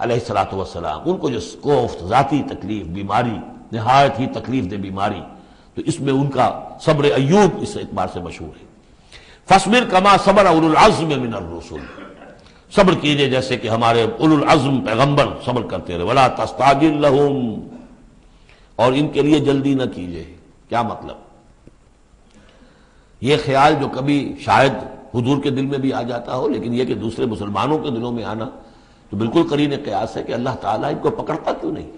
علیہ الصلوۃ والسلام، ان کو جو کوفت ذاتی تکلیف، بیماری، نہایت ہی تکلیف دہ بیماری، تو اس میں ان کا صبر ایوب اس اعتبار سے مشہور ہے۔ فاصبر کما صبر اولو العزم من الرسل، صبر کیجئے جیسے کہ ہمارے اولو العزم پیغمبر صبر کرتے رہے۔ ولا تستعجل لهم، اور ان کے لیے جلدی نہ کیجئے۔ کیا مطلب؟ یہ خیال جو کبھی شاید حضور کے دل میں بھی آ جاتا ہو، لیکن یہ کہ دوسرے مسلمانوں کے دلوں میں آنا تو بالکل قرین قیاس ہے کہ اللہ تعالیٰ ان کو پکڑتا کیوں نہیں؟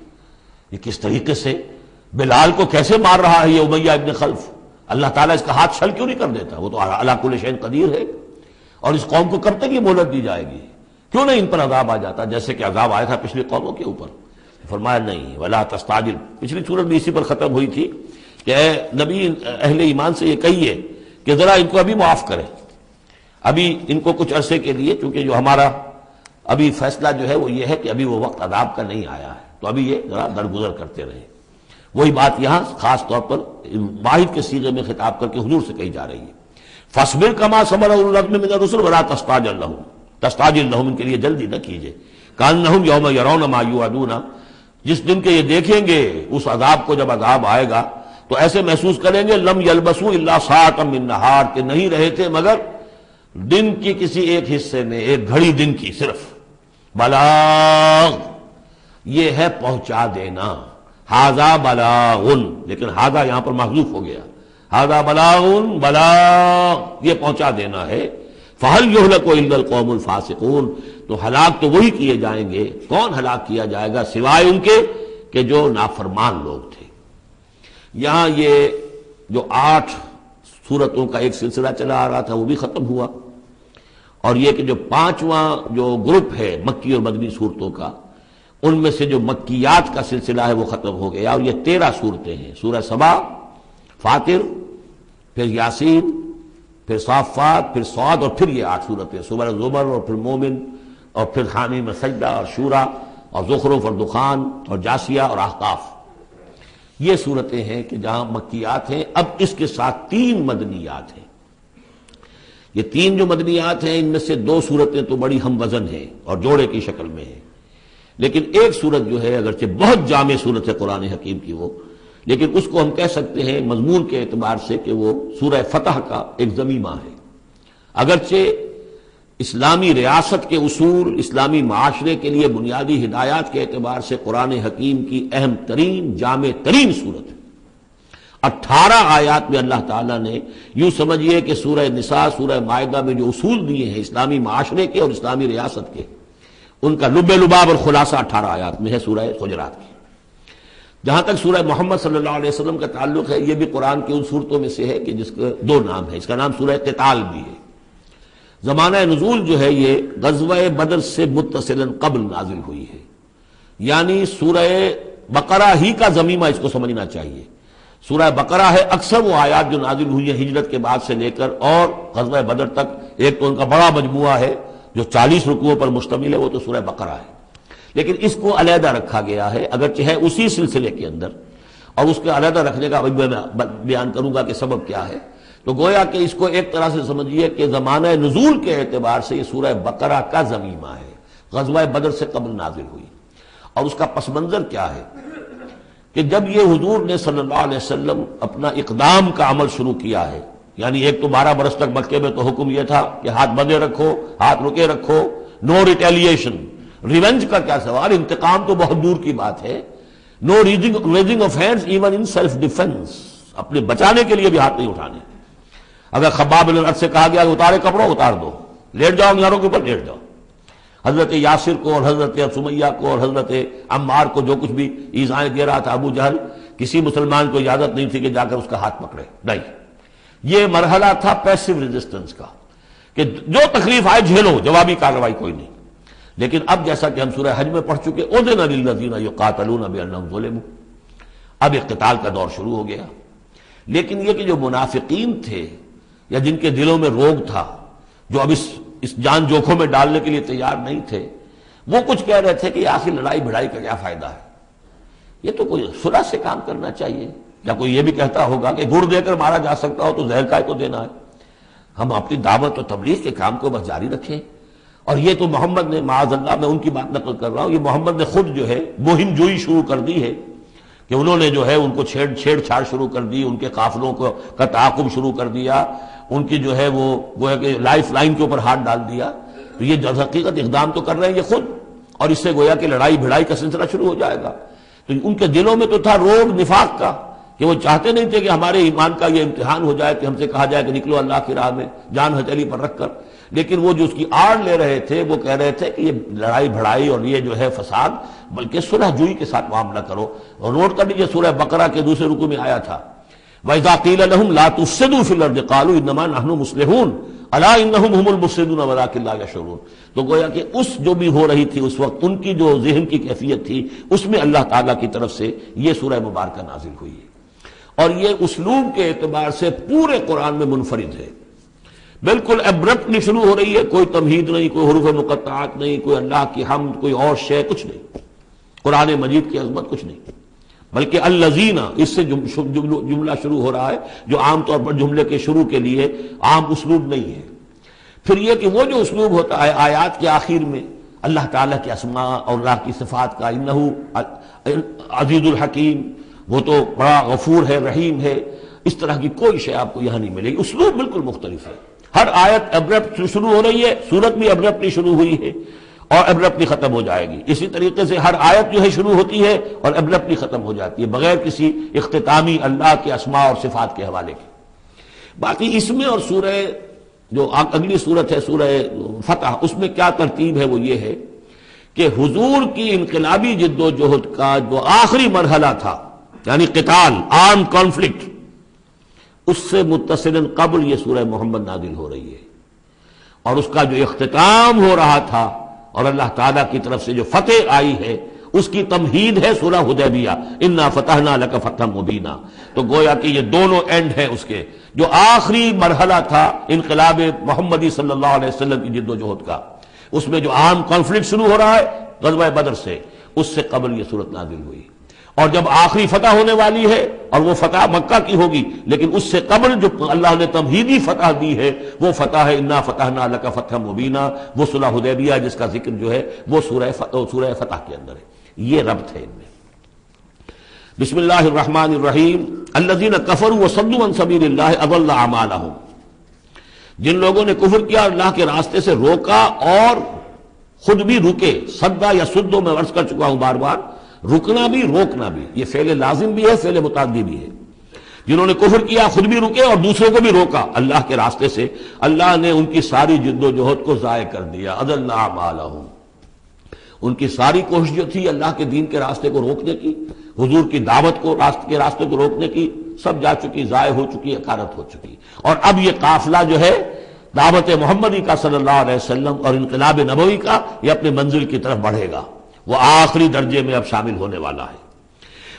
یہ کس طریقے سے بلال کو کیسے مار رہا ہے یہ امیہ ابن خلف، اللہ تعالیٰ اس کا ہاتھ چھل کیوں نہیں کر دیتا؟ وہ تو علی کل شیء قدیر ہے، اور اس قوم کو کب تک یہ مہلت دی جائے گی؟ کیوں نہیں ان پر عذاب آ جاتا جیسے کہ عذاب آیا تھا پچھلی قوموں کے اوپر؟ فرمایا نہیں، ولا تستعجل، پچھلی سورت بھی اسی پر ختم ہوئی تھی کہ اے نبی اہل ایمان سے یہ کہیے کہ ذرا ان کو ابھی معاف کریں، ابھی ان کو کچھ عرصے کے لیے، چونکہ جو ہمارا ابھی فیصلہ جو ہے وہ یہ ہے کہ ابھی وہ وقت عذاب کا نہیں آیا ہے، تو ابھی یہ ذرا درگزر کرتے رہیں۔ وہی بات یہاں خاص طور پر واحد کے صیغے میں خطاب کر کے حضور سے کہی جا رہی ہے، فاصبر کما صبر اولو العزم من الرسل ولا تستعجل لهم، تستعجل لهم ان کے لیے جلدی نہ کیجیے۔ کانہم یوم یرون ما یوعدون، جس دن کے یہ دیکھیں گے اس عذاب کو، جب عذاب آئے گا تو ایسے محسوس کریں گے لم یلبسوا الا ساعۃ من نہار، کہ نہیں رہے تھے مگر دن کی کسی ایک حصے میں، ایک گھڑی دن کی صرف۔ بلاغ، یہ ہے پہنچا دینا، ھذا بلاغ، لیکن ھذا یہاں پر محذوف ہو گیا، ھذا بلاغ، بلاغ یہ پہنچا دینا ہے۔ فَهَلْ يُهْلَكُ إِلَّا الْقَوْمُ الْفَاسِقُونَ، تو ہلاک تو وہی کیے جائیں گے، کون ہلاک کیا جائے گا سوائے ان کے کہ جو نافرمان لوگ تھے۔ یہاں یہ جو 8 سورتوں کا ایک سلسلہ چلا آ رہا تھا وہ بھی ختم ہوا، اور یہ کہ جو 5واں جو گروپ ہے مکی اور مدنی صورتوں کا، ان میں سے جو مکیات کا سلسلہ ہے وہ ختم ہو گیا، اور یہ 13 صورتیں ہیں، سورہ سبا، فاطر، پھر یاسین، پھر صافات، پھر صاد، اور پھر یہ 8 صورتیں، سورہ زمر، اور پھر مومن، اور پھر حامیم سجدہ، اور شورا، اور زخرف، اور دخان، اور جاسیہ، اور احقاف۔ یہ صورتیں ہیں کہ جہاں مکیات ہیں۔ اب اس کے ساتھ 3 مدنیات ہیں۔ یہ 3 جو مدنیات ہیں ان میں سے 2 صورتیں تو بڑی ہم وزن ہیں اور جوڑے کی شکل میں ہیں، لیکن ایک صورت جو ہے اگرچہ بہت جامع صورت ہے قرآن حکیم کی وہ، لیکن اس کو ہم کہہ سکتے ہیں مضمون کے اعتبار سے کہ وہ سورہ فتح کا ایک ضمیمہ ہے۔ اگرچہ اسلامی ریاست کے اصول، اسلامی معاشرے کے لیے بنیادی ہدایات کے اعتبار سے قرآن حکیم کی اہم ترین، جامع ترین صورت ہے۔ 18 آیات میں اللہ تعالیٰ نے یوں سمجھیے کہ سورہ نساء، سورہ مائدہ میں جو اصول دیے ہیں اسلامی معاشرے کے اور اسلامی ریاست کے، ان کا لب لباب اور خلاصہ 18 آیات میں ہے سورہ حجرات کی۔ جہاں تک سورہ محمد صلی اللہ علیہ وسلم کا تعلق ہے، یہ بھی قرآن کی ان صورتوں میں سے ہے کہ جس کا 2 نام ہے، اس کا نام سورہ قتال بھی ہے۔ زمانہ نزول جو ہے یہ غزوہ بدر سے متصلاً قبل نازل ہوئی ہے، یعنی سورہ بقرہ ہی کا ضمیمہ اس کو سمجھنا چاہیے۔ سورہ بقرہ ہے، اکثر وہ آیات جو نازل ہوئی ہیں ہجرت کے بعد سے لے کر اور غزوہ بدر تک، ایک تو ان کا بڑا مجموعہ ہے جو 40 رکوعوں پر مشتمل ہے، وہ تو سورہ بقرہ ہے، لیکن اس کو علیحدہ رکھا گیا ہے، اگرچہ ہے اسی سلسلے کے اندر، اور اس کے علیحدہ رکھنے کا میں بیان کروں گا کہ سبب کیا ہے۔ تو گویا کہ اس کو ایک طرح سے سمجھیے کہ زمانہ نزول کے اعتبار سے یہ سورہ بقرہ کا ضمیمہ ہے، غزوہ بدر سے قبل نازل ہوئی۔ اور اس کا پس منظر کیا ہے کہ جب یہ حضور نے صلی اللہ علیہ وسلم اپنا اقدام کا عمل شروع کیا ہے، یعنی ایک تو 12 برس تک مکے میں تو حکم یہ تھا کہ ہاتھ بندے رکھو، ہاتھ رکے رکھو، نو ریٹیلیشن، ریونج کا کیا سوال، انتقام تو بہت دور کی بات ہے، no raising of hands even in self defence, اپنے بچانے کے لیے بھی ہاتھ نہیں اٹھانے۔ اگر خباب بن الارت سے کہا گیا کہ اتارے کپڑوں اتار دو، لیٹ جاؤ میاروں کے اوپر لیٹ جاؤ۔ حضرت یاسر کو اور حضرت سمیہ کو اور حضرت عمار کو جو کچھ بھی ایذائیں دے رہا تھا ابو جہل، کسی مسلمان کو اجازت نہیں تھی کہ جا کر اس کا ہاتھ پکڑے، نہیں۔ یہ مرحلہ تھا پیسو ریزسٹنس کا کہ جو تکلیف آئے جھیلو، جوابی کارروائی کوئی نہیں۔ لیکن اب جیسا کہ ہم سورہ حج میں پڑھ چکے، اذن للذین یقاتلون بانہم ظلموا، اب اقتتال کا دور شروع ہو گیا۔ لیکن یہ کہ جو منافقین تھے یا جن کے دلوں میں روگ تھا، جو اب اس جان جوکھوں میں ڈالنے کے لیے تیار نہیں تھے، وہ کچھ کہہ رہے تھے کہ آخر لڑائی بھڑائی کا کیا فائدہ ہے، یہ تو کوئی صلح سے کام کرنا چاہیے۔ یا کوئی یہ بھی کہتا ہوگا کہ گڑ دے کر مارا جا سکتا ہو تو زہر کا کو دینا ہے۔ ہم اپنی دعوت و تبلیغ کے کام کو بس جاری رکھیں۔ اور یہ تو محمد نے، معاذ اللہ میں ان کی بات نقل کر رہا ہوں، یہ محمد نے خود جو ہے مہم جوئی شروع کر دی ہے کہ انہوں نے جو ہے ان کو چھیڑ چھاڑ شروع کر دی، ان کے قافلوں کا تعاقب شروع کر دیا، ان کی جو ہے وہ گویا کہ لائف لائن کے اوپر ہاتھ ڈال دیا۔ تو یہ جو حقیقت اقدام تو کر رہے ہیں یہ خود، اور اس سے گویا کہ لڑائی بھڑائی کا سلسلہ شروع ہو جائے گا۔ تو ان کے دلوں میں تو تھا روگ نفاق کا کہ وہ چاہتے نہیں تھے کہ ہمارے ایمان کا یہ امتحان ہو جائے کہ ہم سے کہا جائے کہ نکلو اللہ کی راہ میں جان ہتھیلی پر رکھ کر۔ لیکن وہ جو اس کی آڑ لے رہے تھے وہ کہہ رہے تھے کہ یہ لڑائی بھڑائی اور یہ جو ہے فساد، بلکہ صلح جوئی کے ساتھ معاملہ کرو۔ اور نوٹ کر لیجیے سورہ بقرہ کے دوسرے رکوع میں آیا تھا وَإِذَا قِيلَ لَهُمْ لَا تُفْسِدُوا فِي الْأَرْضِ قَالُوا إِنَّمَا نَحْنُ مُصْلِحُونَ أَلَا إِنَّهُمْ هُمُ الْمُفْسِدُونَ وَلَٰكِن لَا يَشْعُرُونَ۔ تو گویا کہ اس جو بھی ہو رہی تھی اس وقت ان کی جو ذہن کی کیفیت تھی، اس میں اللہ تعالیٰ کی طرف سے یہ سورہ مبارکہ نازل ہوئی ہے، اور یہ اسلوب کے اعتبار سے پورے قرآن میں منفرد ہے۔ بالکل ابرپٹلی شروع ہو رہی ہے، کوئی تمہید نہیں، کوئی حروف مقطعات نہیں، کوئی اللہ کی حمد، کوئی اور شے، کچھ نہیں، قرآن مجید کی عظمت کچھ نہیں، بلکہ الذین، اس سے جملہ شروع ہو رہا ہے جو عام طور پر جملے کے شروع کے لیے عام اسلوب نہیں ہے۔ پھر یہ کہ وہ جو اسلوب ہوتا ہے آیات کے آخر میں اللہ تعالیٰ کے اسماء اور اللہ کی صفات کا، انہ عزیز الحکیم، وہ تو بڑا غفور ہے، رحیم ہے، اس طرح کی کوئی شے آپ کو یہاں نہیں ملے گی۔ اسلوب بالکل مختلف ہے، ہر آیت ابرپٹ شروع ہو رہی ہے، سورت بھی ابرپٹلی شروع ہوئی ہے اور ابرپٹلی ختم ہو جائے گی۔ اسی طریقے سے ہر آیت جو ہے شروع ہوتی ہے اور ابرپٹلی ختم ہو جاتی ہے، بغیر کسی اختتامی اللہ کے اسماء اور صفات کے حوالے کے۔ باقی اس میں اور سورہ جو اگلی صورت ہے سورہ فتح، اس میں کیا ترتیب ہے وہ یہ ہے کہ حضور کی انقلابی جد و جہد کا جو آخری مرحلہ تھا، یعنی قتال، آرم کانفلکٹ، اس سے متصل قبل یہ سورہ محمد نازل ہو رہی ہے، اور اس کا جو اختتام ہو رہا تھا اور اللہ تعالیٰ کی طرف سے جو فتح آئی ہے اس کی تمہید ہے سورہ حدیبیہ، انا فتحنا لک فتحا مبینا۔ تو گویا کہ یہ دونوں اینڈ ہیں اس کے، جو آخری مرحلہ تھا انقلاب محمدی صلی اللہ علیہ وسلم کی جد و جہد کا، اس میں جو عام کانفلکٹ شروع ہو رہا ہے غزوہ بدر سے، اس سے قبل یہ صورت نازل ہوئی، اور جب آخری فتح ہونے والی ہے اور وہ فتح مکہ کی ہوگی، لیکن اس سے قبل جو اللہ نے تمہیدی فتح دی ہے وہ فتح ہے انا فتحنا لک فتحا مبینا، وہ صلح حدیبیہ جس کا ذکر جو ہے وہ سورہ فتح کے اندر ہے۔ یہ ربط ہے ان میں۔ بسم اللہ الرحمن الرحیم۔ الذین کفروا وصدوا عن سبیل اللہ اضل اعمالهم، جن لوگوں نے کفر کیا اور اللہ کے راستے سے روکا اور خود بھی رکے، صدا یا سدو میں عرض کر چکا ہوں بار بار، رکنا بھی روکنا بھی، یہ فعل لازم بھی ہے، فعل متعدی بھی ہے۔ جنہوں نے کفر کیا خود بھی رکے اور دوسروں کو بھی روکا اللہ کے راستے سے، اللہ نے ان کی ساری جد و جہد کو ضائع کر دیا، اضل اعمالهم، ان کی ساری کوشش جو تھی اللہ کے دین کے راستے کو روکنے کی، حضور کی دعوت کو کے راستے کو روکنے کی، سب جا چکی، ضائع ہو چکی، اکارت ہو چکی۔ اور اب یہ قافلہ جو ہے دعوت محمدی کا صلی اللہ علیہ وسلم اور انقلاب نبوی کا، یہ اپنے منزل کی طرف بڑھے گا، وہ آخری درجے میں اب شامل ہونے والا ہے۔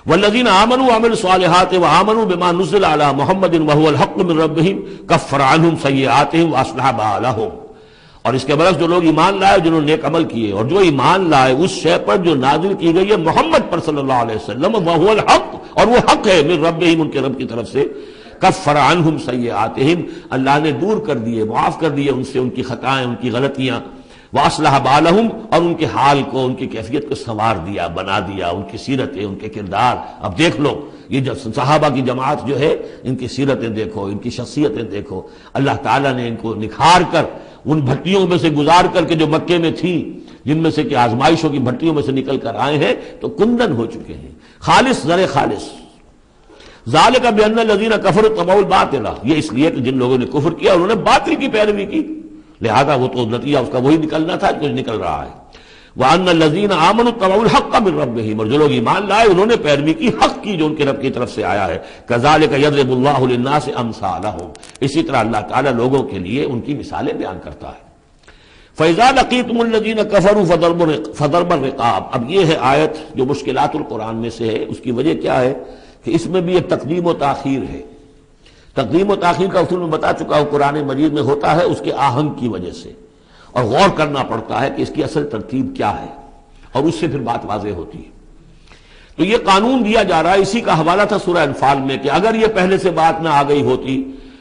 والذین آمنوا وعملوا الصالحات وآمنوا بما نزل علی محمد وهو الحق من ربهم کفر عنهم سیئاتهم واصلح بالهم، اور اس کے برعکس جو لوگ ایمان لائے، جنہوں نے نیک عمل کیے، اور جو ایمان لائے اس شے پر جو نازل کی گئی ہے محمد پر صلی اللہ علیہ وسلم، وهو الحق، اور وہ حق ہے، من ربهم، ان کے رب کی طرف سے، کفر عنہم سیئاتہم، اللہ نے دور کر دیے، معاف کر دیے ان سے ان کی خطائیں، ان کی غلطیاں، واصلح بالہم، اور ان کے حال کو، ان کی کیفیت کو سنوار دیا، بنا دیا، ان کی سیرتیں، ان کے کردار۔ اب دیکھ لو یہ جو صحابہ کی جماعت جو ہے، ان کی سیرتیں دیکھو، ان کی شخصیتیں دیکھو، اللہ تعالیٰ نے ان کو نکھار کر ان بھٹیوں میں سے گزار کر کے جو مکے میں تھیں، جن میں سے کہ آزمائشوں کی بھٹیوں میں سے نکل کر آئے ہیں، تو کندن ہو چکے ہیں، خالص زر خالص۔ ذالک بان الذین کفروا اتبعوا الباطل، یہ اس لیے کہ جن لوگوں نے کفر کیا انہوں نے باطل کی پیروی کی، لہذا وہ تو نتیجہ اس کا وہی نکلنا تھا جو نکل رہا ہے۔ وان الذین آمنوا اتبعوا الحق من ربهم، اور جو لوگ ایمان لائے انہوں نے پیروی کی حق کی جو ان کے رب کی طرف سے آیا ہے۔ کذالک یضرب اللہ للناس امثالهم، اسی طرح اللہ تعالیٰ لوگوں کے لیے ان کی مثالیں بیان کرتا ہے۔ فَإِذَا لَقِيتُمُ الَّذِينَ كَفَرُوا فَضَرْبَ الرِّقَابِ، اب یہ ہے آیت جو مشکلات القرآن میں سے ہے۔ اس کی وجہ کیا ہے کہ اس میں بھی ایک تقدیم و تاخیر ہے۔ تقدیم و تاخیر کا اصول میں بتا چکا ہوں، قرآن مجید میں ہوتا ہے اس کے آہنگ کی وجہ سے، اور غور کرنا پڑتا ہے کہ اس کی اصل ترتیب کیا ہے، اور اس سے پھر بات واضح ہوتی ہے۔ تو یہ قانون دیا جا رہا ہے، اسی کا حوالہ تھا سورہ انفال میں کہ اگر یہ پہلے سے بات نہ آ گئی ہوتی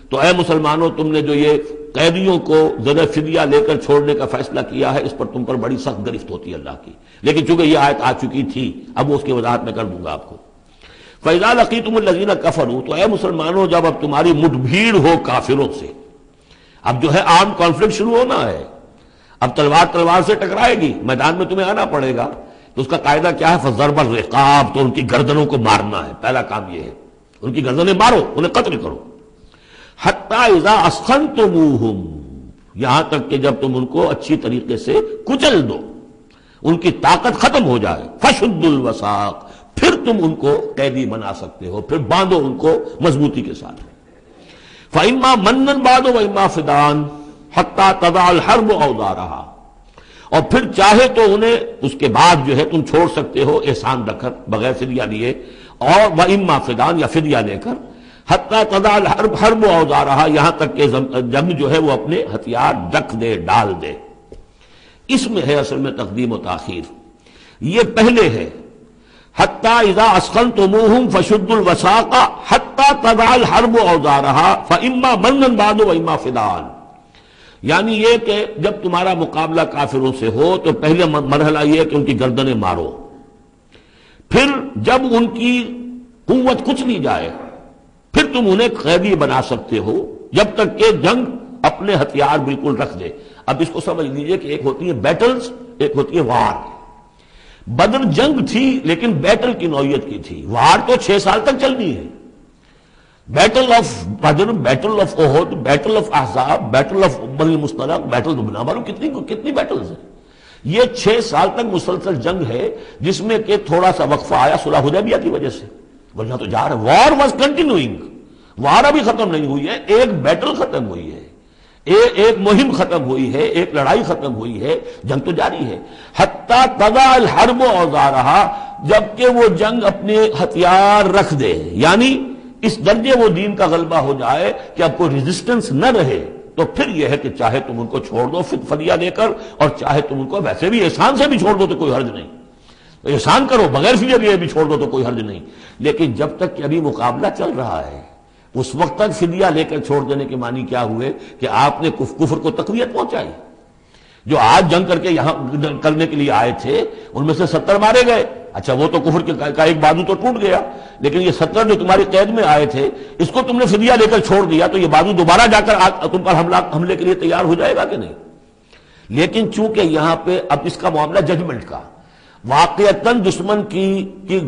تو اے مسلمانوں، تم نے جو یہ قیدیوں کو ذرا فدیہ لے کر چھوڑنے کا فیصلہ کیا ہے، اس پر تم پر بڑی سخت گرفت ہوتی ہے اللہ کی، لیکن چونکہ یہ آیت آ چکی تھی اب وہ اس کی وضاحت میں کر دوں گا آپ کو۔ فَإِذَا لَقِيتُمُ الَّذِينَ كَفَرُوا، تو اے مسلمانوں جب اب تمہاری مٹ بھیڑ ہو کافروں سے، اب جو ہے عام کانفلکٹ شروع ہونا ہے، اب تلوار سے ٹکرائے گی، میدان میں تمہیں آنا پڑے گا، تو اس کا قاعدہ کیا ہے؟ فَضَرْبَ الرِّقَابِ، تو ان کی گردنوں کو مارنا ہے، پہلا کام یہ ہے، ان کی گردنیں مارو، انہیں قتل کرو۔ حَتَّى إِذَا أَسْخَنْتُمُوهُمْ، یہاں تک کہ جب تم ان کو اچھی طریقے سے کچل دو، ان کی طاقت ختم ہو جائے، فَشُدُّ الْوَثَاقَ، پھر تم ان کو قیدی بنا سکتے ہو، پھر باندھو ان کو مضبوطی کے ساتھ۔ فَإِمَّا مَنًّا بَعْدُ وَإِمَّا فِدَاءً حَتَّى تَضَعَ الْحَرْبُ أَوْزَارَهَا، اور پھر چاہے تو انہیں اس کے بعد جو ہے تم چھوڑ سکتے ہو احسان رکھ کر، بغیر فدیہ لیے، اور وَإِمَّا فِدَاءً، یا فدیہ لے کر، حَتَّى تَضَعَ الْحَرْبُ أَوْزَارَهَا، یہاں تک کہ جنگ جو ہے وہ اپنے ہتھیار رکھ دے، ڈال دے۔ اس میں ہے اصل میں تقدیم و تاخیر، یہ پہلے ہے حَتَّى إِذَا أَسْخَنْتُمُوهُمْ فَشُدُّوا الْوَثَاقَ حَتَّى تَضَعَ الْحَرْبُ أَوْزَارَهَا فَإِمَّا مَنًّا بَعْدُ وَإِمَّا فِدَاءً، یعنی یہ کہ جب تمہارا مقابلہ کافروں سے ہو تو پہلے مرحلہ یہ ہے کہ ان کی گردنیں مارو، پھر جب ان کی قوت کچھ نہیں جائے پھر تم انہیں قیدی بنا سکتے ہو، جب تک کہ جنگ اپنے ہتھیار بالکل رکھ دے۔ اب اس کو سمجھ لیجئے کہ ایک ہوتی ہے بیٹلز، ایک ہوتی ہے وار۔ بدر جنگ تھی لیکن بیٹل کی نوعیت کی تھی، وار تو 6 سال تک چلنی ہے، بیٹل آف بدر، بیٹل آف احد، بیٹل آف احزاب، بیٹل آف بنی المصطلق، بیٹل بنا معلوم کتنی بیٹلز ہیں. یہ 6 سال تک مسلسل جنگ ہے، جس میں کہ تھوڑا سا وقفہ آیا صلح حدیبیہ کی وجہ سے، ورنہ تو جا رہا ہے. وار واز کنٹینیوئنگ، وار ابھی ختم نہیں ہوئی ہے، ایک بیٹل ختم ہوئی ہے، ایک مہم ختم ہوئی ہے، ایک لڑائی ختم ہوئی ہے، جنگ تو جاری ہے. حتی تضع الحرب اوزارہا، جبکہ وہ جنگ اپنے ہتھیار رکھ دے، یعنی اس درجے وہ دین کا غلبہ ہو جائے کہ اب کوئی ریزسٹنس نہ رہے. تو پھر یہ ہے کہ چاہے تم ان کو چھوڑ دو فدیہ دے کر، اور چاہے تم ان کو ویسے بھی احسان سے بھی چھوڑ دو تو کوئی حرج نہیں، احسان کرو بغیر فدیہ دیے بھی چھوڑ دو تو کوئی حرج نہیں. لیکن جب تک کہ ابھی مقابلہ چل رہا ہے، اس وقت تک فدیہ لے کر چھوڑ دینے کے معنی کیا ہوئے کہ آپ نے کفر کو تقویت پہنچائی. جو آج جنگ کر کے یہاں کرنے کے لیے آئے تھے ان میں سے 70 مارے گئے، اچھا وہ تو کفر کا ایک بازو تو ٹوٹ گیا، لیکن یہ 70 جو تمہاری قید میں آئے تھے اس کو تم نے فدیہ لے کر چھوڑ دیا تو یہ بازو دوبارہ جا کر تم پر حملے کے لیے تیار ہو جائے گا کہ نہیں. لیکن چونکہ یہاں پہ اب اس کا معاملہ ججمنٹ کا، واقعتاً دشمن کی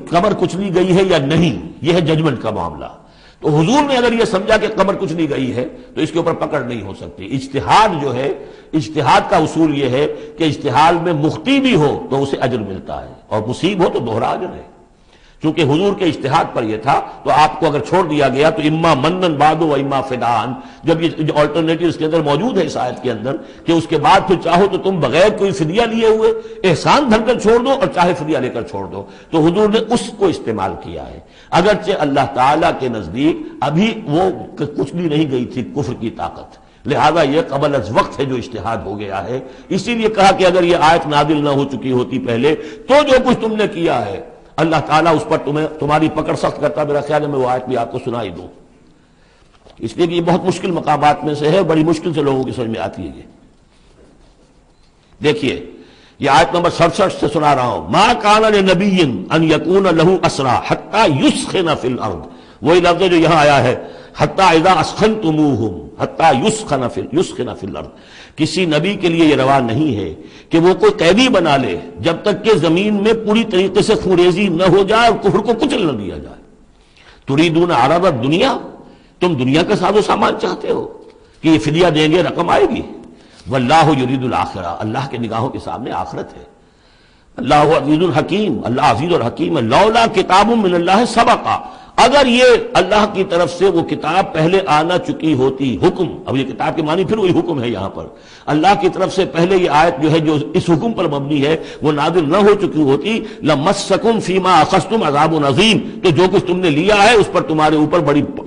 کمر کچلی گئی ہے یا نہیں، یہ ہے ججمنٹ کا معاملہ. تو حضور نے اگر یہ سمجھا کہ کمر کچلی گئی ہے تو اس کے اوپر پکڑ نہیں ہو سکتی. اجتہاد جو ہے، اجتہاد کا اصول یہ ہے کہ اجتہاد میں مخطی بھی ہو تو اسے اجر ملتا ہے، اور مصیب ہو تو دوہرا اجر ہے. چونکہ حضور کے اجتہاد پر یہ تھا تو آپ کو اگر چھوڑ دیا گیا تو اما منن بعد و اما فدان، جب یہ آلٹرنیٹو اس کے اندر موجود ہے اس آیت کے اندر کہ اس کے بعد پھر چاہو تو تم بغیر کوئی فدیہ لیے ہوئے احسان دھر کر چھوڑ دو، اور چاہے فدیہ لے کر چھوڑ دو. تو حضور نے اس کو استعمال کیا ہے، اگرچہ اللہ تعالیٰ کے نزدیک ابھی وہ کچھ بھی نہیں گئی تھی کفر کی طاقت، لہذا یہ قبل از وقت ہے جو اجتہاد ہو گیا ہے. اسی لیے کہا کہ اگر یہ آیت نازل نہ ہو چکی ہوتی پہلے تو جو کچھ تم نے کیا ہے اللہ تعالیٰ اس پر تمہاری پکڑ سخت کرتا. میرا خیال ہے میں وہ آیت بھی آپ کو سنائی دوں، اس لیے کہ یہ بہت مشکل مقامات میں سے ہے، بڑی مشکل سے لوگوں کی سمجھ میں آتی ہے. یہ دیکھیے، یہ آیت نمبر 67 سے سنا رہا ہوں. ما کان لنبی ان یکون لہ اسرا حتی یسخن فی الارض، وہی لفظ جو یہاں آیا ہے حتی اذا اسخنتموہم حتی یسخن فی الارض. کسی نبی کے لیے یہ روا نہیں ہے کہ وہ کوئی قیدی بنا لے جب تک کہ زمین میں پوری طریقے سے خونریزی نہ ہو جائے اور کفر کو کچل نہ دیا جائے. تریدون عرض الدنیا، تم دنیا کا ساز و سامان چاہتے ہو کہ یہ فدیہ دیں گے رقم آئے گی. واللہ یرید الآخرہ، اللہ کے نگاہوں کے سامنے آخرت ہے. اللہ عزیز الحکیم، اللہ عزیز اور حکیم ہے. لولا کتاب من اللہ سبقا، اگر یہ اللہ کی طرف سے وہ کتاب پہلے آنا چکی ہوتی، حکم، اب یہ کتاب کے معنی پھر وہی حکم ہے یہاں پر، اللہ کی طرف سے پہلے یہ آیت جو ہے جو اس حکم پر مبنی ہے وہ نازل نہ ہو چکی ہوتی، لمسکم فیما اخذتم عذاب عظیم، تو جو کچھ تم نے لیا ہے اس پر تمہارے اوپر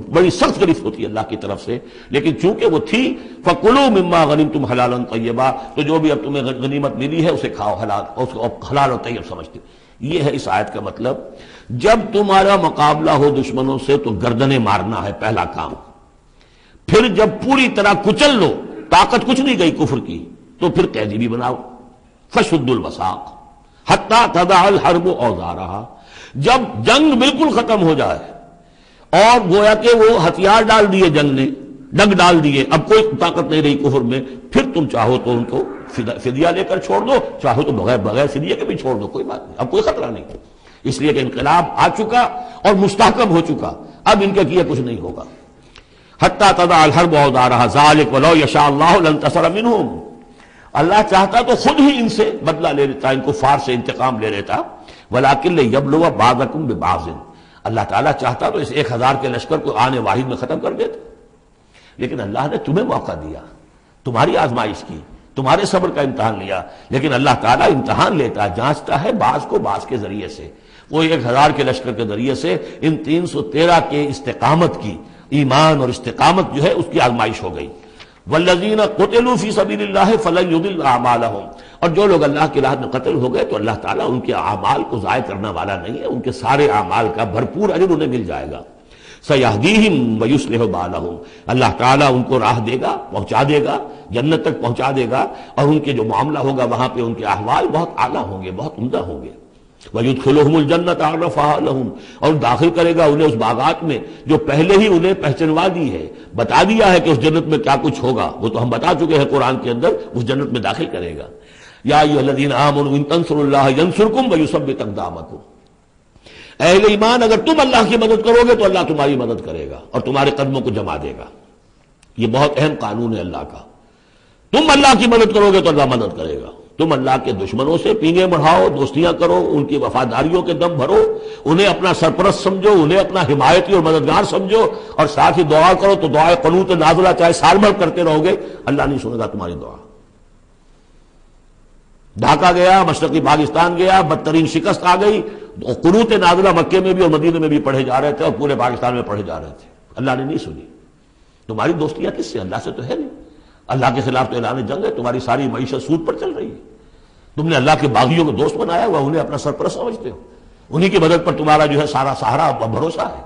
بڑی سخت گرفت ہوتی ہے اللہ کی طرف سے. لیکن چونکہ وہ تھی فکلوا مما غنمتم حلالا طیبا، تو جو بھی اب تمہیں غنیمت ملی ہے اسے کھاؤ حلال، اور اس کو حلال اور طیب سمجھتے. یہ ہے اس آیت کا مطلب. جب تمہارا مقابلہ ہو دشمنوں سے تو گردنیں مارنا ہے پہلا کام، پھر جب پوری طرح کچل لو، طاقت کچھ نہیں گئی کفر کی، تو پھر قیدی بھی بناؤ. فشد الوثاق حتی تضع الحرب اوزارہا، جب جنگ بالکل ختم ہو جائے اور گویا کہ وہ ہتھیار ڈال دیے، جنگ نے ڈنگ ڈال دیے، اب کوئی طاقت نہیں رہی کفر میں، پھر تم چاہو تو ان کو فدیہ لے کر چھوڑ دو، چاہو تو بغیر فدیہ کے بھی چھوڑ دو، کوئی بات نہیں، اب کوئی خطرہ نہیں، اس لیے کہ انقلاب آ چکا اور مستحکم ہو چکا، اب ان کے کیے کچھ نہیں ہوگا. حتی تضع الحرب اوزارہا ذالک ولو یشاء اللہ لانتصر منہم، اللہ چاہتا تو خود ہی ان سے بدلہ لے لیتا، ان کفار سے انتقام لے لیتا. ولکن لیبلو بعضکم ببعض، اللہ تعالیٰ چاہتا تو اس 1000 کے لشکر کو آنے واحد میں ختم کر دیتا، لیکن اللہ نے تمہیں موقع دیا، تمہاری آزمائش کی، تمہارے صبر کا امتحان لیا. لیکن اللہ تعالیٰ امتحان لیتا ہے، جانچتا ہے بعض کو بعض کے ذریعے سے. وہ 1000 کے لشکر کے ذریعے سے ان 313 کے استقامت کی، ایمان اور استقامت جو ہے اس کی آزمائش ہو گئی. والذین قتلوا فی سبیل اللہ فلن یضل اعمالہم، اور جو لوگ اللہ کی راہ میں قتل ہو گئے تو اللہ تعالیٰ ان کے اعمال کو ضائع کرنے والا نہیں ہے، ان کے سارے اعمال کا بھرپور اجر انہیں مل جائے گا. سیہدیہم ویصلح بالہم، اللہ تعالیٰ ان کو راہ دے گا، پہنچا دے گا، جنت تک پہنچا دے گا، اور ان کے جو معاملہ ہوگا وہاں پہ ان کے احوال بہت اعلیٰ ہوں گے، بہت عمدہ ہوں گے. وَيُدْخِلُهُمُ الْجَنَّةَ عَرَّفَهَا لَهُمْ، اور داخل کرے گا انہیں اس باغات میں جو پہلے ہی انہیں پہچنوا دی ہے، بتا دیا ہے کہ اس جنت میں کیا کچھ ہوگا، وہ تو ہم بتا چکے ہیں قرآن کے اندر، اس جنت میں داخل کرے گا. یا ایھا الذین آمنوا ان تنصروا اللہ ینصرکم ویثبت اقدامکم، اہل ایمان اگر تم اللہ کی مدد کرو گے تو اللہ تمہاری مدد کرے گا اور تمہارے قدموں کو جما دے گا. یہ بہت اہم قانون ہے اللہ کا. تم اللہ کی مدد کرو گے تو اللہ مدد کرے گا. تم اللہ کے دشمنوں سے پینگے بڑھاؤ، دوستیاں کرو، ان کی وفاداریوں کے دم بھرو، انہیں اپنا سرپرست سمجھو، انہیں اپنا حمایتی اور مددگار سمجھو، اور ساتھ ہی دعا کرو تو دعائے قنوت نازلہ چاہے سال بھر کرتے رہو گے، اللہ نہیں سنے گا تمہاری دعا. ڈھاکہ گیا، مشرقی پاکستان گیا، بدترین شکست آ گئی، قنوت نازلہ مکے میں بھی اور مدینے میں بھی پڑھے جا رہے تھے اور پورے پاکستان میں پڑھے جا رہے تھے، اللہ نے نہیں سنی. تمہاری دوستیاں کس سے؟ اللہ سے تو ہے نہیں. اللہ کے خلاف تو اعلان جنگ ہے. تمہاری ساری معیشت سود پر چل رہی ہے. تم نے اللہ کے باغیوں کو دوست بنایا ہوا، انہیں اپنا سرپرست سمجھتے ہو، انہی کی مدد پر تمہارا جو ہے سارا سہارا بھروسہ ہے.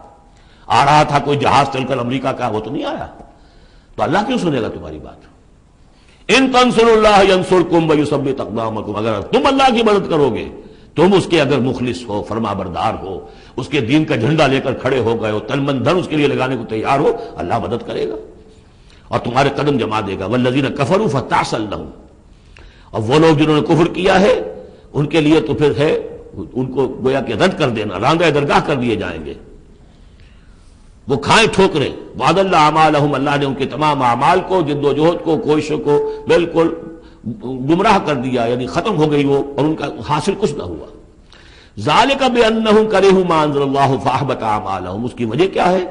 آ رہا تھا کوئی جہاز چل کر امریکہ کا، وہ تو نہیں آیا، تو اللہ کیوں سنے گا تمہاری بات؟ ان تنصروا اللہ ینصرکم ویثبت اقدامکم، اگر تم اللہ کی مدد کرو گے، تم اس کے اگر مخلص ہو، فرما بردار ہو، اس کے دین کا جھنڈا لے کر کھڑے ہو گئے ہو، تن من دھن اس کے لیے لگانے کو تیار ہو، اللہ مدد کرے گا اور تمہارے قدم جما دے گا. والذین کفروا فتعسل لهم، اور وہ لوگ جنہوں نے کفر کیا ہے ان کے لیے تو پھر ہے ان کو گویا کہ رد کر دینا، رانگہ درگاہ کر دیے جائیں گے، وہ کھائیں ٹھوکریں. وعد اللہ اعمالہم، اللہ نے ان کے تمام اعمال کو، جد و جہد کو، کوششوں کو بالکل گمراہ کر دیا، یعنی ختم ہو گئی وہ، اور ان کا حاصل کچھ نہ ہوا. ذالک بانہم کرہوا ما انزل اللہ فاحبط اعمالہم، اس کی وجہ کیا ہے